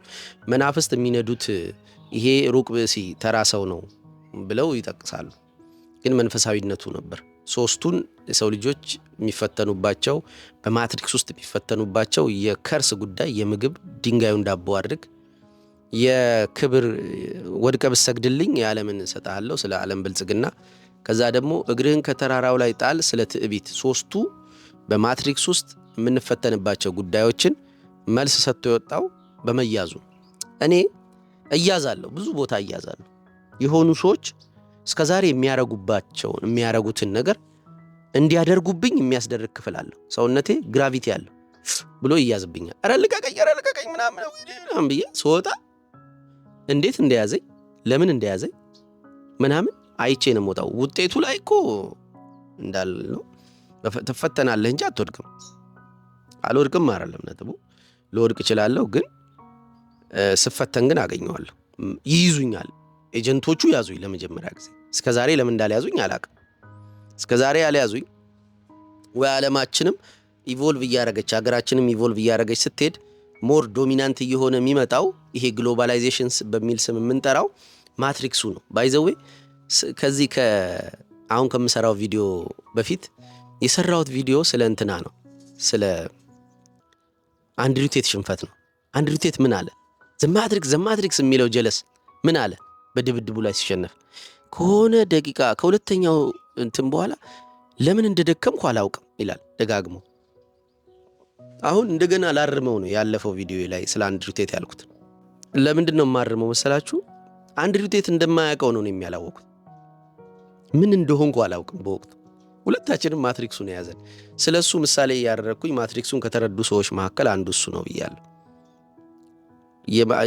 S1: መናፍስት የሚነዱት ይሄ ሩቅ ብእሲ ተራ ሰው ነው ብለው ይጠቅሳሉ። ግን መንፈሳዊነቱ ነበር። ሶስቱን የሰው ልጆች የሚፈተኑባቸው በማትሪክስ ውስጥ የሚፈተኑባቸው የከርስ ጉዳይ፣ የምግብ ድንጋዩን ዳቦ አድርግ፣ የክብር ወድቀ ብሰግድልኝ የዓለምን እሰጥሃለሁ ስለ ዓለም ብልጽግና፣ ከዛ ደግሞ እግርህን ከተራራው ላይ ጣል ስለ ትዕቢት። ሶስቱ በማትሪክስ ውስጥ የምንፈተንባቸው ጉዳዮችን መልስ ሰጥቶ የወጣው በመያዙ። እኔ እያዛለሁ፣ ብዙ ቦታ እያዛለሁ። የሆኑ ሰዎች እስከዛሬ የሚያረጉትን ነገር እንዲያደርጉብኝ የሚያስደርግ ክፍል አለው። ሰውነቴ ግራቪቲ አለው ብሎ ይያዝብኛል። ኧረ ልቀቀኝ ምናምን ብዬ ስወጣ እንዴት እንደያዘኝ ለምን እንደያዘኝ ምናምን አይቼ ነው የምወጣው። ውጤቱ ላይ እኮ እንዳለው ትፈተናለህ እንጂ አትወድቅም። አልወድቅም አይደለም ነጥቡ። ልወድቅ እችላለሁ፣ ግን ስፈተን ግን አገኘዋለሁ። ይይዙኛል። ኤጀንቶቹ ያዙኝ ለመጀመሪያ ጊዜ። እስከዛሬ ለምን እንዳልያዙኝ አላውቅም። እስከዛሬ ያልያዙኝ ወይ ዓለማችንም ኢቮልቭ እያደረገች ሀገራችንም ኢቮልቭ እያደረገች ስትሄድ ሞር ዶሚናንት እየሆነ የሚመጣው ይሄ ግሎባላይዜሽን በሚል ስም የምንጠራው ማትሪክሱ ነው። ባይዘዌ ከዚህ አሁን ከምሰራው ቪዲዮ በፊት የሰራሁት ቪዲዮ ስለ እንትና ነው፣ ስለ አንድሪው ቴት ሽንፈት ነው። አንድሪው ቴት ምን አለ? ዘማትሪክስ የሚለው ጀለስ ምን አለ? በድብድቡ ላይ ሲሸነፍ ከሆነ ደቂቃ ከሁለተኛው እንትን በኋላ ለምን እንደደከምኩ አላውቅም ይላል ደጋግሞ። አሁን እንደገና ላርመው ነው ያለፈው ቪዲዮ ላይ ስለ አንድሪው ቴት ያልኩት። ለምንድን ነው የማርመው መሰላችሁ? አንድሪው ቴት እንደማያውቀው ነው የሚያላወቁት። ምን እንደሆንኩ አላውቅም በወቅቱ። ሁለታችንም ማትሪክሱን የያዘን። ስለሱ ምሳሌ ያደረኩኝ ማትሪክሱን ከተረዱ ሰዎች መካከል አንዱ እሱ ነው ብያለሁ።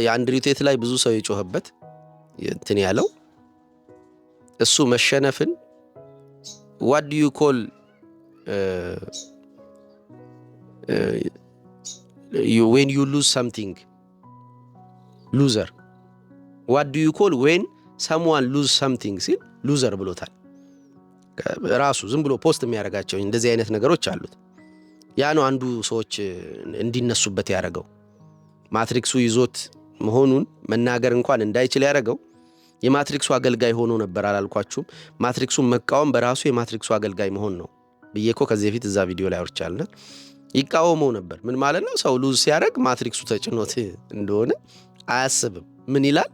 S1: የአንድሪው ቴት ላይ ብዙ ሰው የጮኸበት እንትን ያለው እሱ መሸነፍን what do you call when you lose something loser, what do you call when someone lose something ሲል loser ብሎታል። ራሱ ዝም ብሎ ፖስት የሚያደርጋቸው እንደዚህ አይነት ነገሮች አሉት። ያ ነው አንዱ ሰዎች እንዲነሱበት ያደረገው። ማትሪክሱ ይዞት መሆኑን መናገር እንኳን እንዳይችል ያደረገው የማትሪክሱ አገልጋይ ሆኖ ነበር። አላልኳችሁም? ማትሪክሱን መቃወም በራሱ የማትሪክሱ አገልጋይ መሆን ነው ብዬ እኮ ከዚህ በፊት እዛ ቪዲዮ ላይ አውርቻለሁ። ይቃወመው ነበር። ምን ማለት ነው? ሰው ሉዝ ሲያደርግ ማትሪክሱ ተጭኖት እንደሆነ አያስብም። ምን ይላል?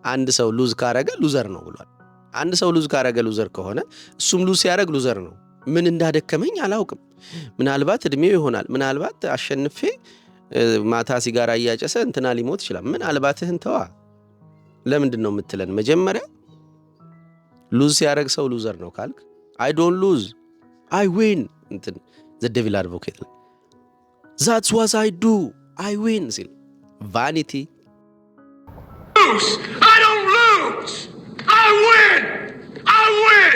S1: አንድ ሰው ሉዝ ካረገ ሉዘር ነው ብሏል። አንድ ሰው ሉዝ ካረገ ሉዘር ከሆነ እሱም ሉዝ ሲያደርግ ሉዘር ነው። ምን እንዳደከመኝ አላውቅም። ምናልባት እድሜው ይሆናል። ምናልባት አሸንፌ ማታ ሲጋራ እያጨሰ እንትና ሊሞት ይችላል። ምን አልባትህን ተዋ። ለምንድን ነው የምትለን? መጀመሪያ ሉዝ ሲያደርግ ሰው ሉዘር ነው ካልክ አይ ዶንት ሉዝ አይ ዊን እንትን ዘ ዴቪል አድቮኬት ዛትስ ዋት አይ ዱ አይ ዊን ሲል ቫኒቲ
S3: I don't lose. I win. I win.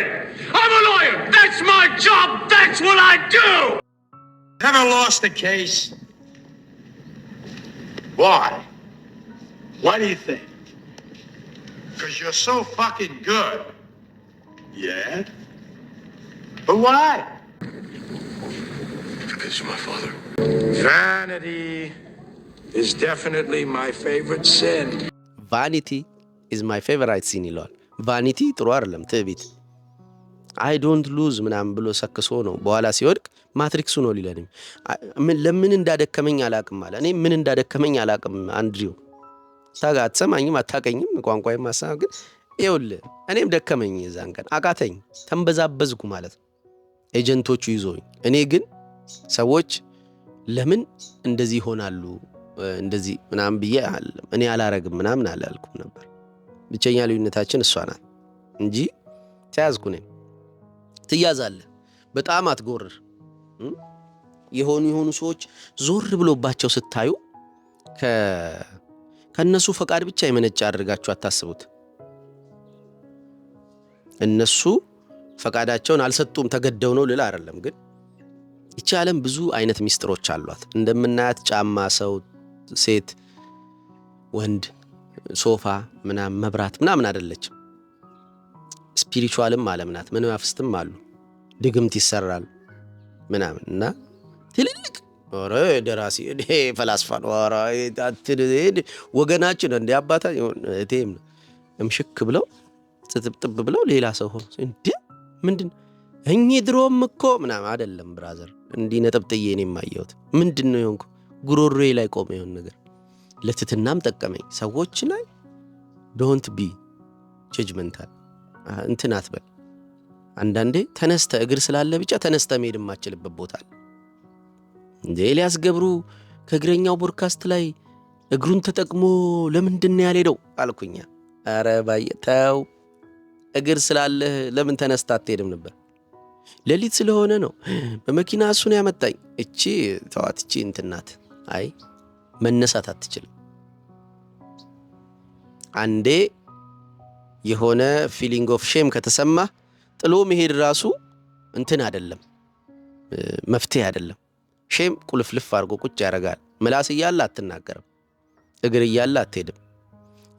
S3: I'm a lawyer. That's my job. That's what I do. Ever lost a case? Why? Why do you think? Because you're so fucking good. Yeah? But why? Because you're my father. Vanity is definitely my favorite sin.
S1: ቫኒቲ ኢዝ ማይ ፌቨራይት ሲን ይለዋል። ቫኒቲ ጥሩ አይደለም፣ ትዕቢት። አይ ዶንት ሉዝ ምናምን ብሎ ሰክሶ ነው በኋላ ሲወድቅ ማትሪክሱ ነው ሊለንም። ለምን እንዳደከመኝ አላቅም አለ። እኔ ምን እንዳደከመኝ አላቅም አንድሪው። አትሰማኝም፣ አታቀኝም፣ ቋንቋዬ ማሳብ ግን ይኸውልህ እኔም ደከመኝ። የዛን ቀን አቃተኝ፣ ተንበዛበዝኩ ማለት ነው ኤጀንቶቹ ይዞኝ። እኔ ግን ሰዎች ለምን እንደዚህ ይሆናሉ እንደዚህ ምናምን ብዬ እኔ አላረግም ምናምን አላልኩም ነበር። ብቸኛ ልዩነታችን እሷ ናት እንጂ ተያዝኩ ነኝ። ትያዛለህ፣ በጣም አትጎርር። የሆኑ ሰዎች ዞር ብሎባቸው ስታዩ ከነሱ ፈቃድ ብቻ የመነጨ አድርጋችሁ አታስቡት። እነሱ ፈቃዳቸውን አልሰጡም ተገደው ነው ልል አይደለም። ግን ይቺ ዓለም ብዙ አይነት ሚስጥሮች አሏት። እንደምናያት ጫማ፣ ሰው፣ ሴት፣ ወንድ፣ ሶፋ ምናምን መብራት ምናምን አይደለችም። ስፒሪቹዋልም ዓለም ናት። መናፍስትም አሉ፣ ድግምት ይሰራል ምናምን እና ትልልቅ ኦሬ ደራሲ እዴ ፈላስፋ ነው ኦሬ አትደድ ወገናችን እንደ አባታ እቴም እምሽክ ብለው ትጥብጥብ ብለው ሌላ ሰው ሆኖ እንዴ ምንድን እኚህ ድሮም እኮ ምናምን አይደለም ብራዘር። እንዲህ ነጥብጥዬ እኔ የማየሁት ምንድነው የሆንኩ ጉሮሮዬ ላይ ቆመ የሆነ ነገር ለትትናም ጠቀመኝ። ሰዎች ላይ ዶንት ቢ ጀጅመንታል እንትን አትበል። አንዳንዴ ተነስተ እግር ስላለ ብቻ ተነስተ መሄድ የማትችልበት ቦታ አለ። እንዴ ኤልያስ ገብሩ ከእግረኛው ፖድካስት ላይ እግሩን ተጠቅሞ ለምንድን ነው ያልሄደው አልኩኛ። አረ ባየታው እግር ስላለ ለምን ተነስታ አትሄድም ነበር? ሌሊት ስለሆነ ነው በመኪና እሱን ያመጣኝ። እቺ ተዋት፣ እቺ እንትናት አይ መነሳት አትችልም። አንዴ የሆነ ፊሊንግ ኦፍ ሼም ከተሰማ ጥሎ መሄድ ራሱ እንትን አይደለም፣ መፍትሄ አይደለም። ሼም ቁልፍልፍ አድርጎ ቁጭ ያደርጋል። ምላስ እያለ አትናገርም፣ እግር እያለ አትሄድም።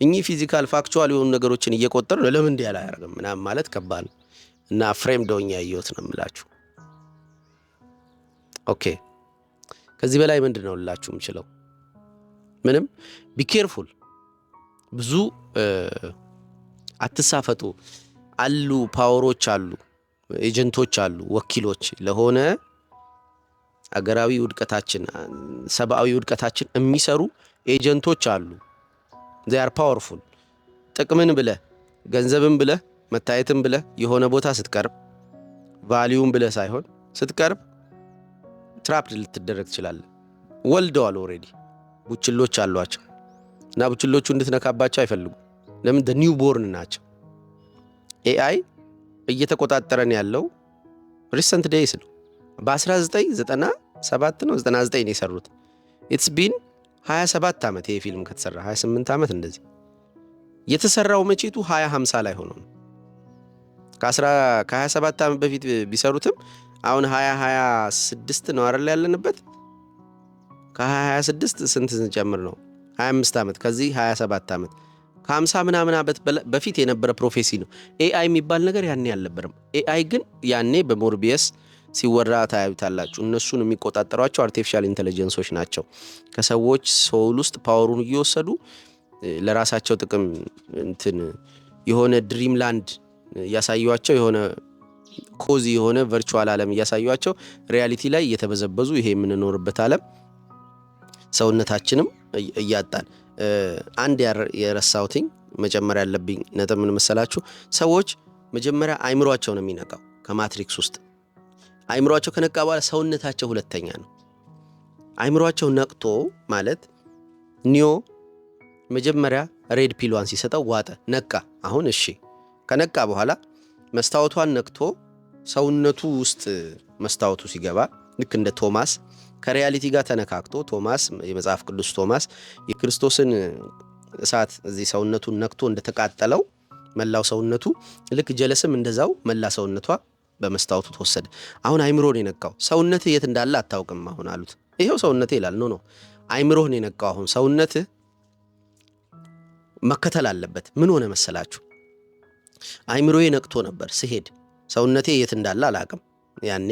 S1: እኚህ ፊዚካል ፋክቹዋል የሆኑ ነገሮችን እየቆጠሩ ለምን እንዲህ አላደርግም ምናምን ማለት ከባድ ነው እና ፍሬም ዶኛ ያየሁት ነው የምላችሁ። ኦኬ ከዚህ በላይ ምንድነው ልላችሁ የምችለው? ምንም። ቢ ኬርፉል። ብዙ አትሳፈጡ። አሉ ፓወሮች አሉ፣ ኤጀንቶች አሉ፣ ወኪሎች ለሆነ አገራዊ ውድቀታችን ሰብአዊ ውድቀታችን የሚሰሩ ኤጀንቶች አሉ። they are powerful። ጥቅምን ብለ ገንዘብን ብለ መታየትን ብለ የሆነ ቦታ ስትቀርብ ቫልዩን ብለ ሳይሆን ስትቀርብ ትራፕድ ልትደረግ ትችላለህ። ወልደዋል ኦሬዲ ቡችሎች አሏቸው እና ቡችሎቹ እንድትነካባቸው አይፈልጉም። ለምን the new born ናቸው። ኤአይ እየተቆጣጠረን ያለው recent days ነው። በ1997 ነው 99 ነው የሰሩት። it's been 27 ዓመት ይሄ ፊልም ከተሰራ 28 ዓመት እንደዚህ የተሰራው መቼቱ 2050 ላይ ሆኖ ነው። ከ27 ዓመት በፊት ቢሰሩትም አሁን 2026 ነው አይደል ያለንበት። ከ2026 ስንት ጨምር ነው 25 ዓመት ከዚህ 27 ዓመት ከ50 ምናምን ዓመት በፊት የነበረ ፕሮፌሲ ነው። ኤአይ የሚባል ነገር ያኔ አልነበረም። ኤአይ ግን ያኔ በሞርቢየስ ሲወራ ታያዩታላችሁ። እነሱን የሚቆጣጠሯቸው አርቲፊሻል ኢንተለጀንሶች ናቸው። ከሰዎች ሶል ውስጥ ፓወሩን እየወሰዱ ለራሳቸው ጥቅም እንትን የሆነ ድሪም ላንድ ያሳዩዋቸው የሆነ ኮዚ የሆነ ቨርቹዋል ዓለም ያሳዩዋቸው ሪያሊቲ ላይ እየተበዘበዙ ይሄ የምንኖርበት ዓለም ሰውነታችንም እያጣን አንድ የረሳውትኝ መጀመሪያ ያለብኝ ነጥብ ምን መሰላችሁ? ሰዎች መጀመሪያ አይምሮአቸው ነው የሚነቃው ከማትሪክስ ውስጥ። አይምሮአቸው ከነቃ በኋላ ሰውነታቸው ሁለተኛ ነው። አይምሯቸው ነቅቶ ማለት ኒዮ መጀመሪያ ሬድ ፒሏን ሲሰጠው ዋጠ፣ ነቃ። አሁን እሺ ከነቃ በኋላ መስታወቷን ነክቶ ሰውነቱ ውስጥ መስታወቱ ሲገባ ልክ እንደ ቶማስ ከሪያሊቲ ጋር ተነካክቶ ቶማስ የመጽሐፍ ቅዱስ ቶማስ የክርስቶስን እሳት እዚህ ሰውነቱን ነክቶ እንደተቃጠለው መላው ሰውነቱ ልክ ጀለስም እንደዛው መላ ሰውነቷ በመስታወቱ ተወሰደ። አሁን አይምሮን የነቃው ሰውነትህ የት እንዳለ አታውቅም አሁን አሉት። ይሄው ሰውነቴ ይላል። ኖ አይምሮህን የነቃው አሁን ሰውነትህ መከተል አለበት። ምን ሆነ መሰላችሁ? አይምሮዬ ነቅቶ ነበር ስሄድ ሰውነቴ የት እንዳለ አላውቅም። ያኔ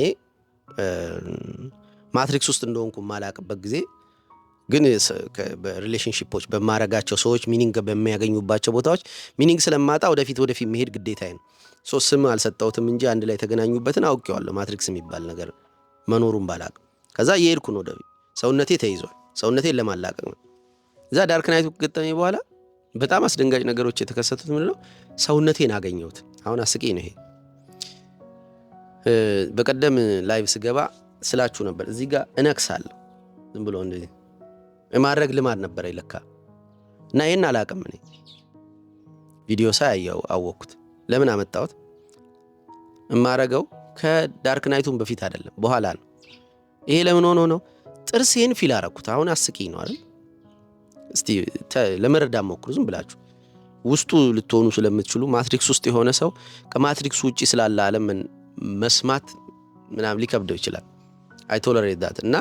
S1: ማትሪክስ ውስጥ እንደሆንኩ ማላውቅበት ጊዜ ግን በሪሌሽንሺፖች በማረጋቸው ሰዎች ሚኒንግ በሚያገኙባቸው ቦታዎች ሚኒንግ ስለማጣ ወደፊት መሄድ ግዴታዬ ነው። ስም አልሰጠሁትም እንጂ አንድ ላይ የተገናኙበትን አውቄዋለሁ። ማትሪክስ የሚባል ነገር መኖሩን ባላውቅም ከዛ እየሄድኩ ነው። ሰውነቴ ተይዟል። ሰውነቴን ለማላቀቅ ነው። እዛ ዳርክ ናይቱ ከገጠመኝ በኋላ በጣም አስደንጋጭ ነገሮች የተከሰቱት ምንድነው? ሰውነቴን አገኘሁት። አሁን አስቂ ነው ይሄ። በቀደም ላይቭ ስገባ ስላችሁ ነበር እዚህ ጋር እነክሳለሁ። ዝም ብሎ እንደዚህ የማድረግ ልማድ ነበር ይለካ እና ይሄን አላውቅም። እኔ ቪዲዮ ሳያየው አወቅኩት። ለምን አመጣሁት? የማረገው ከዳርክ ናይቱን በፊት አይደለም በኋላ ነው። ይሄ ለምን ሆኖ ነው? ጥርሴን ፊል አረኩት። አሁን አስቂ ነው አይደል? እስቲ ለመረዳት ሞክሩ ዝም ብላችሁ ውስጡ ልትሆኑ ስለምትችሉ። ማትሪክስ ውስጥ የሆነ ሰው ከማትሪክስ ውጪ ስላለ ዓለም መስማት ምናምን ሊከብደው ይችላል። አይ ቶለሬት ዳት እና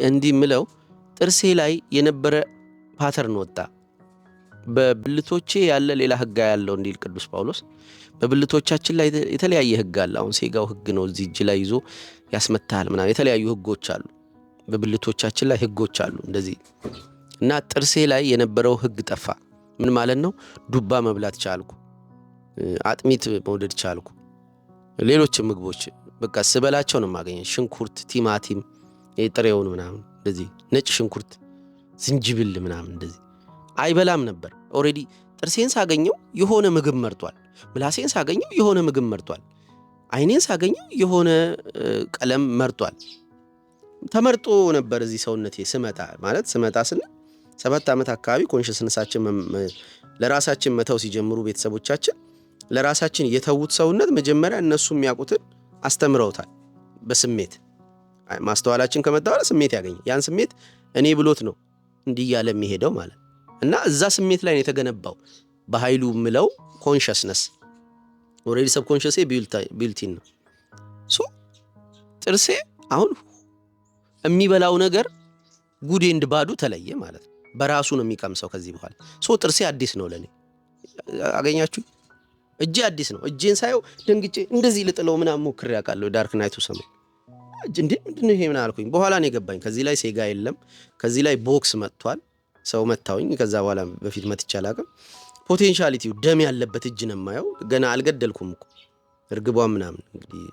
S1: እንዲህ ምለው ጥርሴ ላይ የነበረ ፓተርን ወጣ። በብልቶቼ ያለ ሌላ ህግ ያለው እንዲል ቅዱስ ጳውሎስ በብልቶቻችን ላይ የተለያየ ህግ አለ። አሁን ሴጋው ህግ ነው እዚህ እጅ ላይ ይዞ ያስመታል ምናምን የተለያዩ ህጎች አሉ። በብልቶቻችን ላይ ህጎች አሉ እንደዚህ እና ጥርሴ ላይ የነበረው ህግ ጠፋ። ምን ማለት ነው? ዱባ መብላት ቻልኩ፣ አጥሚት መውደድ ቻልኩ፣ ሌሎች ምግቦች በቃ ስበላቸው ነው የማገኘው። ሽንኩርት፣ ቲማቲም የጥሬውን ምናምን እንደዚህ ነጭ ሽንኩርት፣ ዝንጅብል ምናምን እንደዚህ አይበላም ነበር። ኦሬዲ ጥርሴን ሳገኘው የሆነ ምግብ መርጧል። ምላሴን ሳገኘው የሆነ ምግብ መርጧል። አይኔን ሳገኘው የሆነ ቀለም መርጧል። ተመርጦ ነበር እዚህ ሰውነቴ ስመጣ ማለት ስመጣ ስን 7 ዓመት አካባቢ ኮንሽስነሳችን ለራሳችን መተው ሲጀምሩ ቤተሰቦቻችን ለራሳችን የተውት ሰውነት መጀመሪያ እነሱ የሚያውቁትን አስተምረውታል። በስሜት ማስተዋላችን ከመጣ በኋላ ስሜት ያገኘ ያን ስሜት እኔ ብሎት ነው እንዲህ ያለ የሚሄደው ማለት እና እዛ ስሜት ላይ ነው የተገነባው በኃይሉ ምለው ኮንሽስነስ ኦሬዲ ሰብኮንሽስ ቢልቲን ነው። ጥርሴ አሁን የሚበላው ነገር ጉድ ኤንድ ባዱ ተለየ ማለት ነው። በራሱ ነው የሚቀምሰው ከዚህ በኋላ ጥርሴ አዲስ ነው ለኔ። አገኛችሁ? እጄ አዲስ ነው። እጄን ሳየው ደንግጬ እንደዚህ ልጥለው ምናምን ሞክሬ አውቃለሁ። ዳርክ ናይቱ ሰሞን እንዴ ምንድነው ይሄ ምን አልኩኝ። በኋላ ነው የገባኝ ከዚህ ላይ ሴጋ የለም። ከዚህ ላይ ቦክስ መጥቷል። ሰው መታውኝ። ከዛ በኋላ በፊት መጥቼ አላውቅም። ፖቴንሻሊቲው ደም ያለበት እጅ ነው የማየው። ገና አልገደልኩም እኮ እርግቧ ምናምን እንግዲህ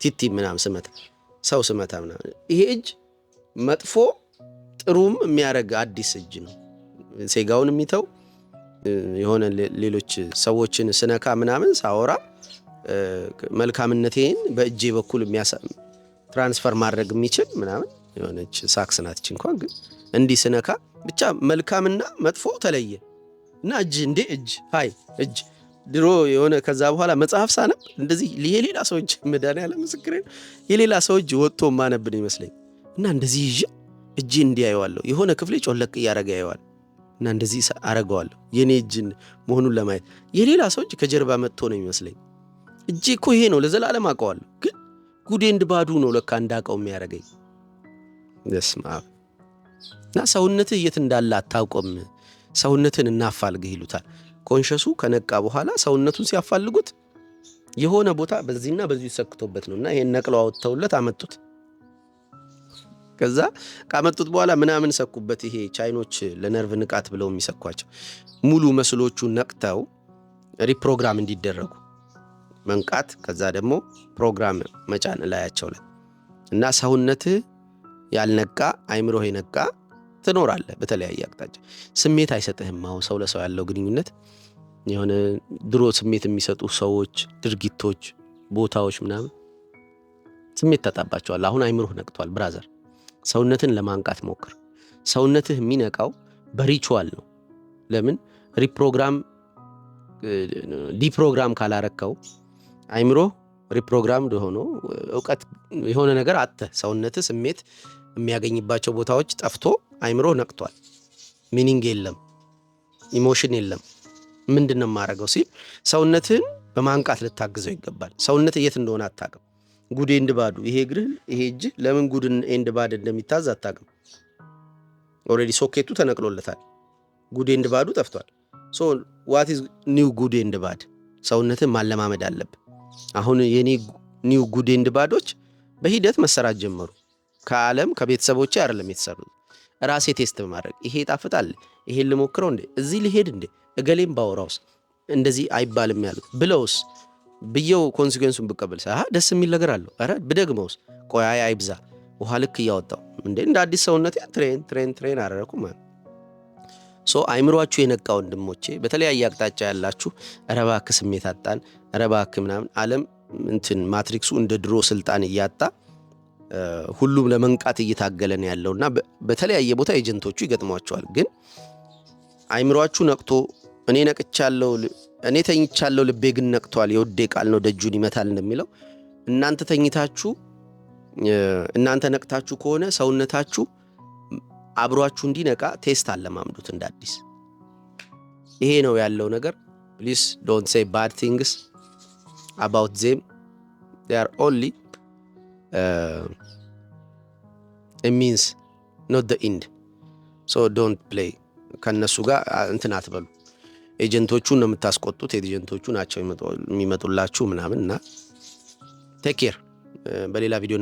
S1: ቲቲ ምናምን ስመታ ሰው ስመታ ምናምን ይሄ እጅ መጥፎ ጥሩም የሚያረግ አዲስ እጅ ነው። ሴጋውን የሚተው የሆነ ሌሎች ሰዎችን ስነካ ምናምን ሳወራ መልካምነቴን በእጄ በኩል ትራንስፈር ማድረግ የሚችል ምናምን የሆነች ሳክስ ናትች እንኳን ግን እንዲህ ስነካ ብቻ መልካምና መጥፎ ተለየ እና እጅ ድሮ የሆነ ከዛ በኋላ መጽሐፍ ሳነብ እንደዚህ የሌላ ሰው እጅ መድኃኒዓለም ምስክሬ የሌላ ሰው እጅ ወጥቶ ማነብን ይመስለኝ እና እንደዚህ ይዤ እጄ እንዲያየዋለሁ የሆነ ክፍሌ ጮለቅ እያረጋ ያየዋል እና እንደዚህ አረጋዋለሁ የኔ እጅ መሆኑን ለማየት የሌላ ሰው እጅ ከጀርባ መጥቶ ነው የሚመስለኝ። እጄ እኮ ይሄ ነው ለዘላለም አውቀዋለሁ ግን ጉድ ኤንድ ባዱ ነው ለካ እንዳውቀው የሚያረገኝ። ደስማ እና ሰውነትህ የት እንዳለ አታውቅም። ሰውነትን እናፋልግህ ይሉታል። ኮንሸሱ ከነቃ በኋላ ሰውነቱን ሲያፋልጉት የሆነ ቦታ በዚህና በዚህ ተሰክቶበት ነውና ይሄን ነቅለው አወጥተውለት አመጡት። ከዛ ካመጡት በኋላ ምናምን ሰኩበት። ይሄ ቻይኖች ለነርቭ ንቃት ብለው የሚሰኳቸው ሙሉ መስሎቹ ነቅተው ሪፕሮግራም እንዲደረጉ መንቃት ከዛ ደግሞ ፕሮግራም መጫን ላያቸው ላይ እና ሰውነትህ ያልነቃ አይምሮህ የነቃ ትኖራለህ በተለያየ አቅጣጫ። ስሜት አይሰጥህም። አሁን ሰው ለሰው ያለው ግንኙነት የሆነ ድሮ ስሜት የሚሰጡ ሰዎች፣ ድርጊቶች፣ ቦታዎች ምናምን ስሜት ተጣባቸዋል። አሁን አይምሮህ ነቅቷል ብራዘር። ሰውነትን ለማንቃት ሞክር። ሰውነትህ የሚነቃው በሪቹዋል ነው። ለምን ዲፕሮግራም ካላረከው አይምሮ ሪፕሮግራም ሆኖ እውቀት የሆነ ነገር ሰውነትህ ስሜት የሚያገኝባቸው ቦታዎች ጠፍቶ አይምሮ ነቅቷል። ሚኒንግ የለም፣ ኢሞሽን የለም። ምንድነው የማደርገው ሲል ሰውነትህን በማንቃት ልታግዘው ይገባል። ሰውነት የት እንደሆነ አታውቅም። ጉድ ኤንድ ባዱ፣ ይሄ እግርህ ይሄ እጅህ ለምን ጉድ ኤንድ ባድ እንደሚታዝ አታውቅም። ኦልሬዲ ሶኬቱ ተነቅሎለታል። ጉድ ኤንድ ባዱ ጠፍቷል። ሶ ዋት ኢዝ ኒው ጉድ ኤንድ ባድ? ሰውነትህን ማለማመድ አለብህ። አሁን የኔ ኒው ጉድ ኤንድ ባዶች በሂደት መሰራት ጀመሩ። ከዓለም ከቤተሰቦቼ አይደለም የተሰሩት፣ ራሴ ቴስት በማድረግ ይሄ ይጣፍጣል፣ ይሄን ልሞክረው እንዴ፣ እዚህ ልሄድ እንዴ፣ እገሌም ባወራውስ እንደዚህ አይባልም ያሉት ብለውስ ብየው ኮንሲኩዌንሱን ብቀበል ደስ የሚል ነገር አለው። ኧረ ብደግመውስ ቆይ አይብዛ፣ ውሃ ልክ እያወጣው እንዴ እንደ አዲስ ሰውነቴ ትሬን አደረኩ ማለት። ሶ አይምሯችሁ የነቃ ወንድሞቼ፣ በተለያየ አቅጣጫ ያላችሁ ኧረ እባክህ ስሜት አጣን፣ ኧረ እባክህ ምናምን ዓለም ማትሪክሱ እንደ ድሮ ስልጣን እያጣ ሁሉም ለመንቃት እየታገለ ነው ያለውና በተለያየ ቦታ ኤጀንቶቹ ይገጥሟቸዋል። ግን አይምሯችሁ ነቅቶ እኔ ነቅቻለሁ፣ እኔ ተኝቻለሁ፣ ልቤ ግን ነቅቷል፣ የውዴ ቃል ነው ደጁን ይመታል እንደሚለው እናንተ ተኝታችሁ እናንተ ነቅታችሁ ከሆነ ሰውነታችሁ አብሯችሁ እንዲነቃ ቴስት አለማምዱት እንደ አዲስ። ይሄ ነው ያለው ነገር። ፕሊዝ ዶንት ሴይ ባድ ቲንግስ about them. They are only a means, not the end. So don't play ከነሱ ጋር እንትን አትበሉ። ኤጀንቶቹን ነው የምታስቆጡት። ኤጀንቶቹ ናቸው የሚመጡላችሁ ምናምን እና ቴክ ኬር። በሌላ ቪዲዮ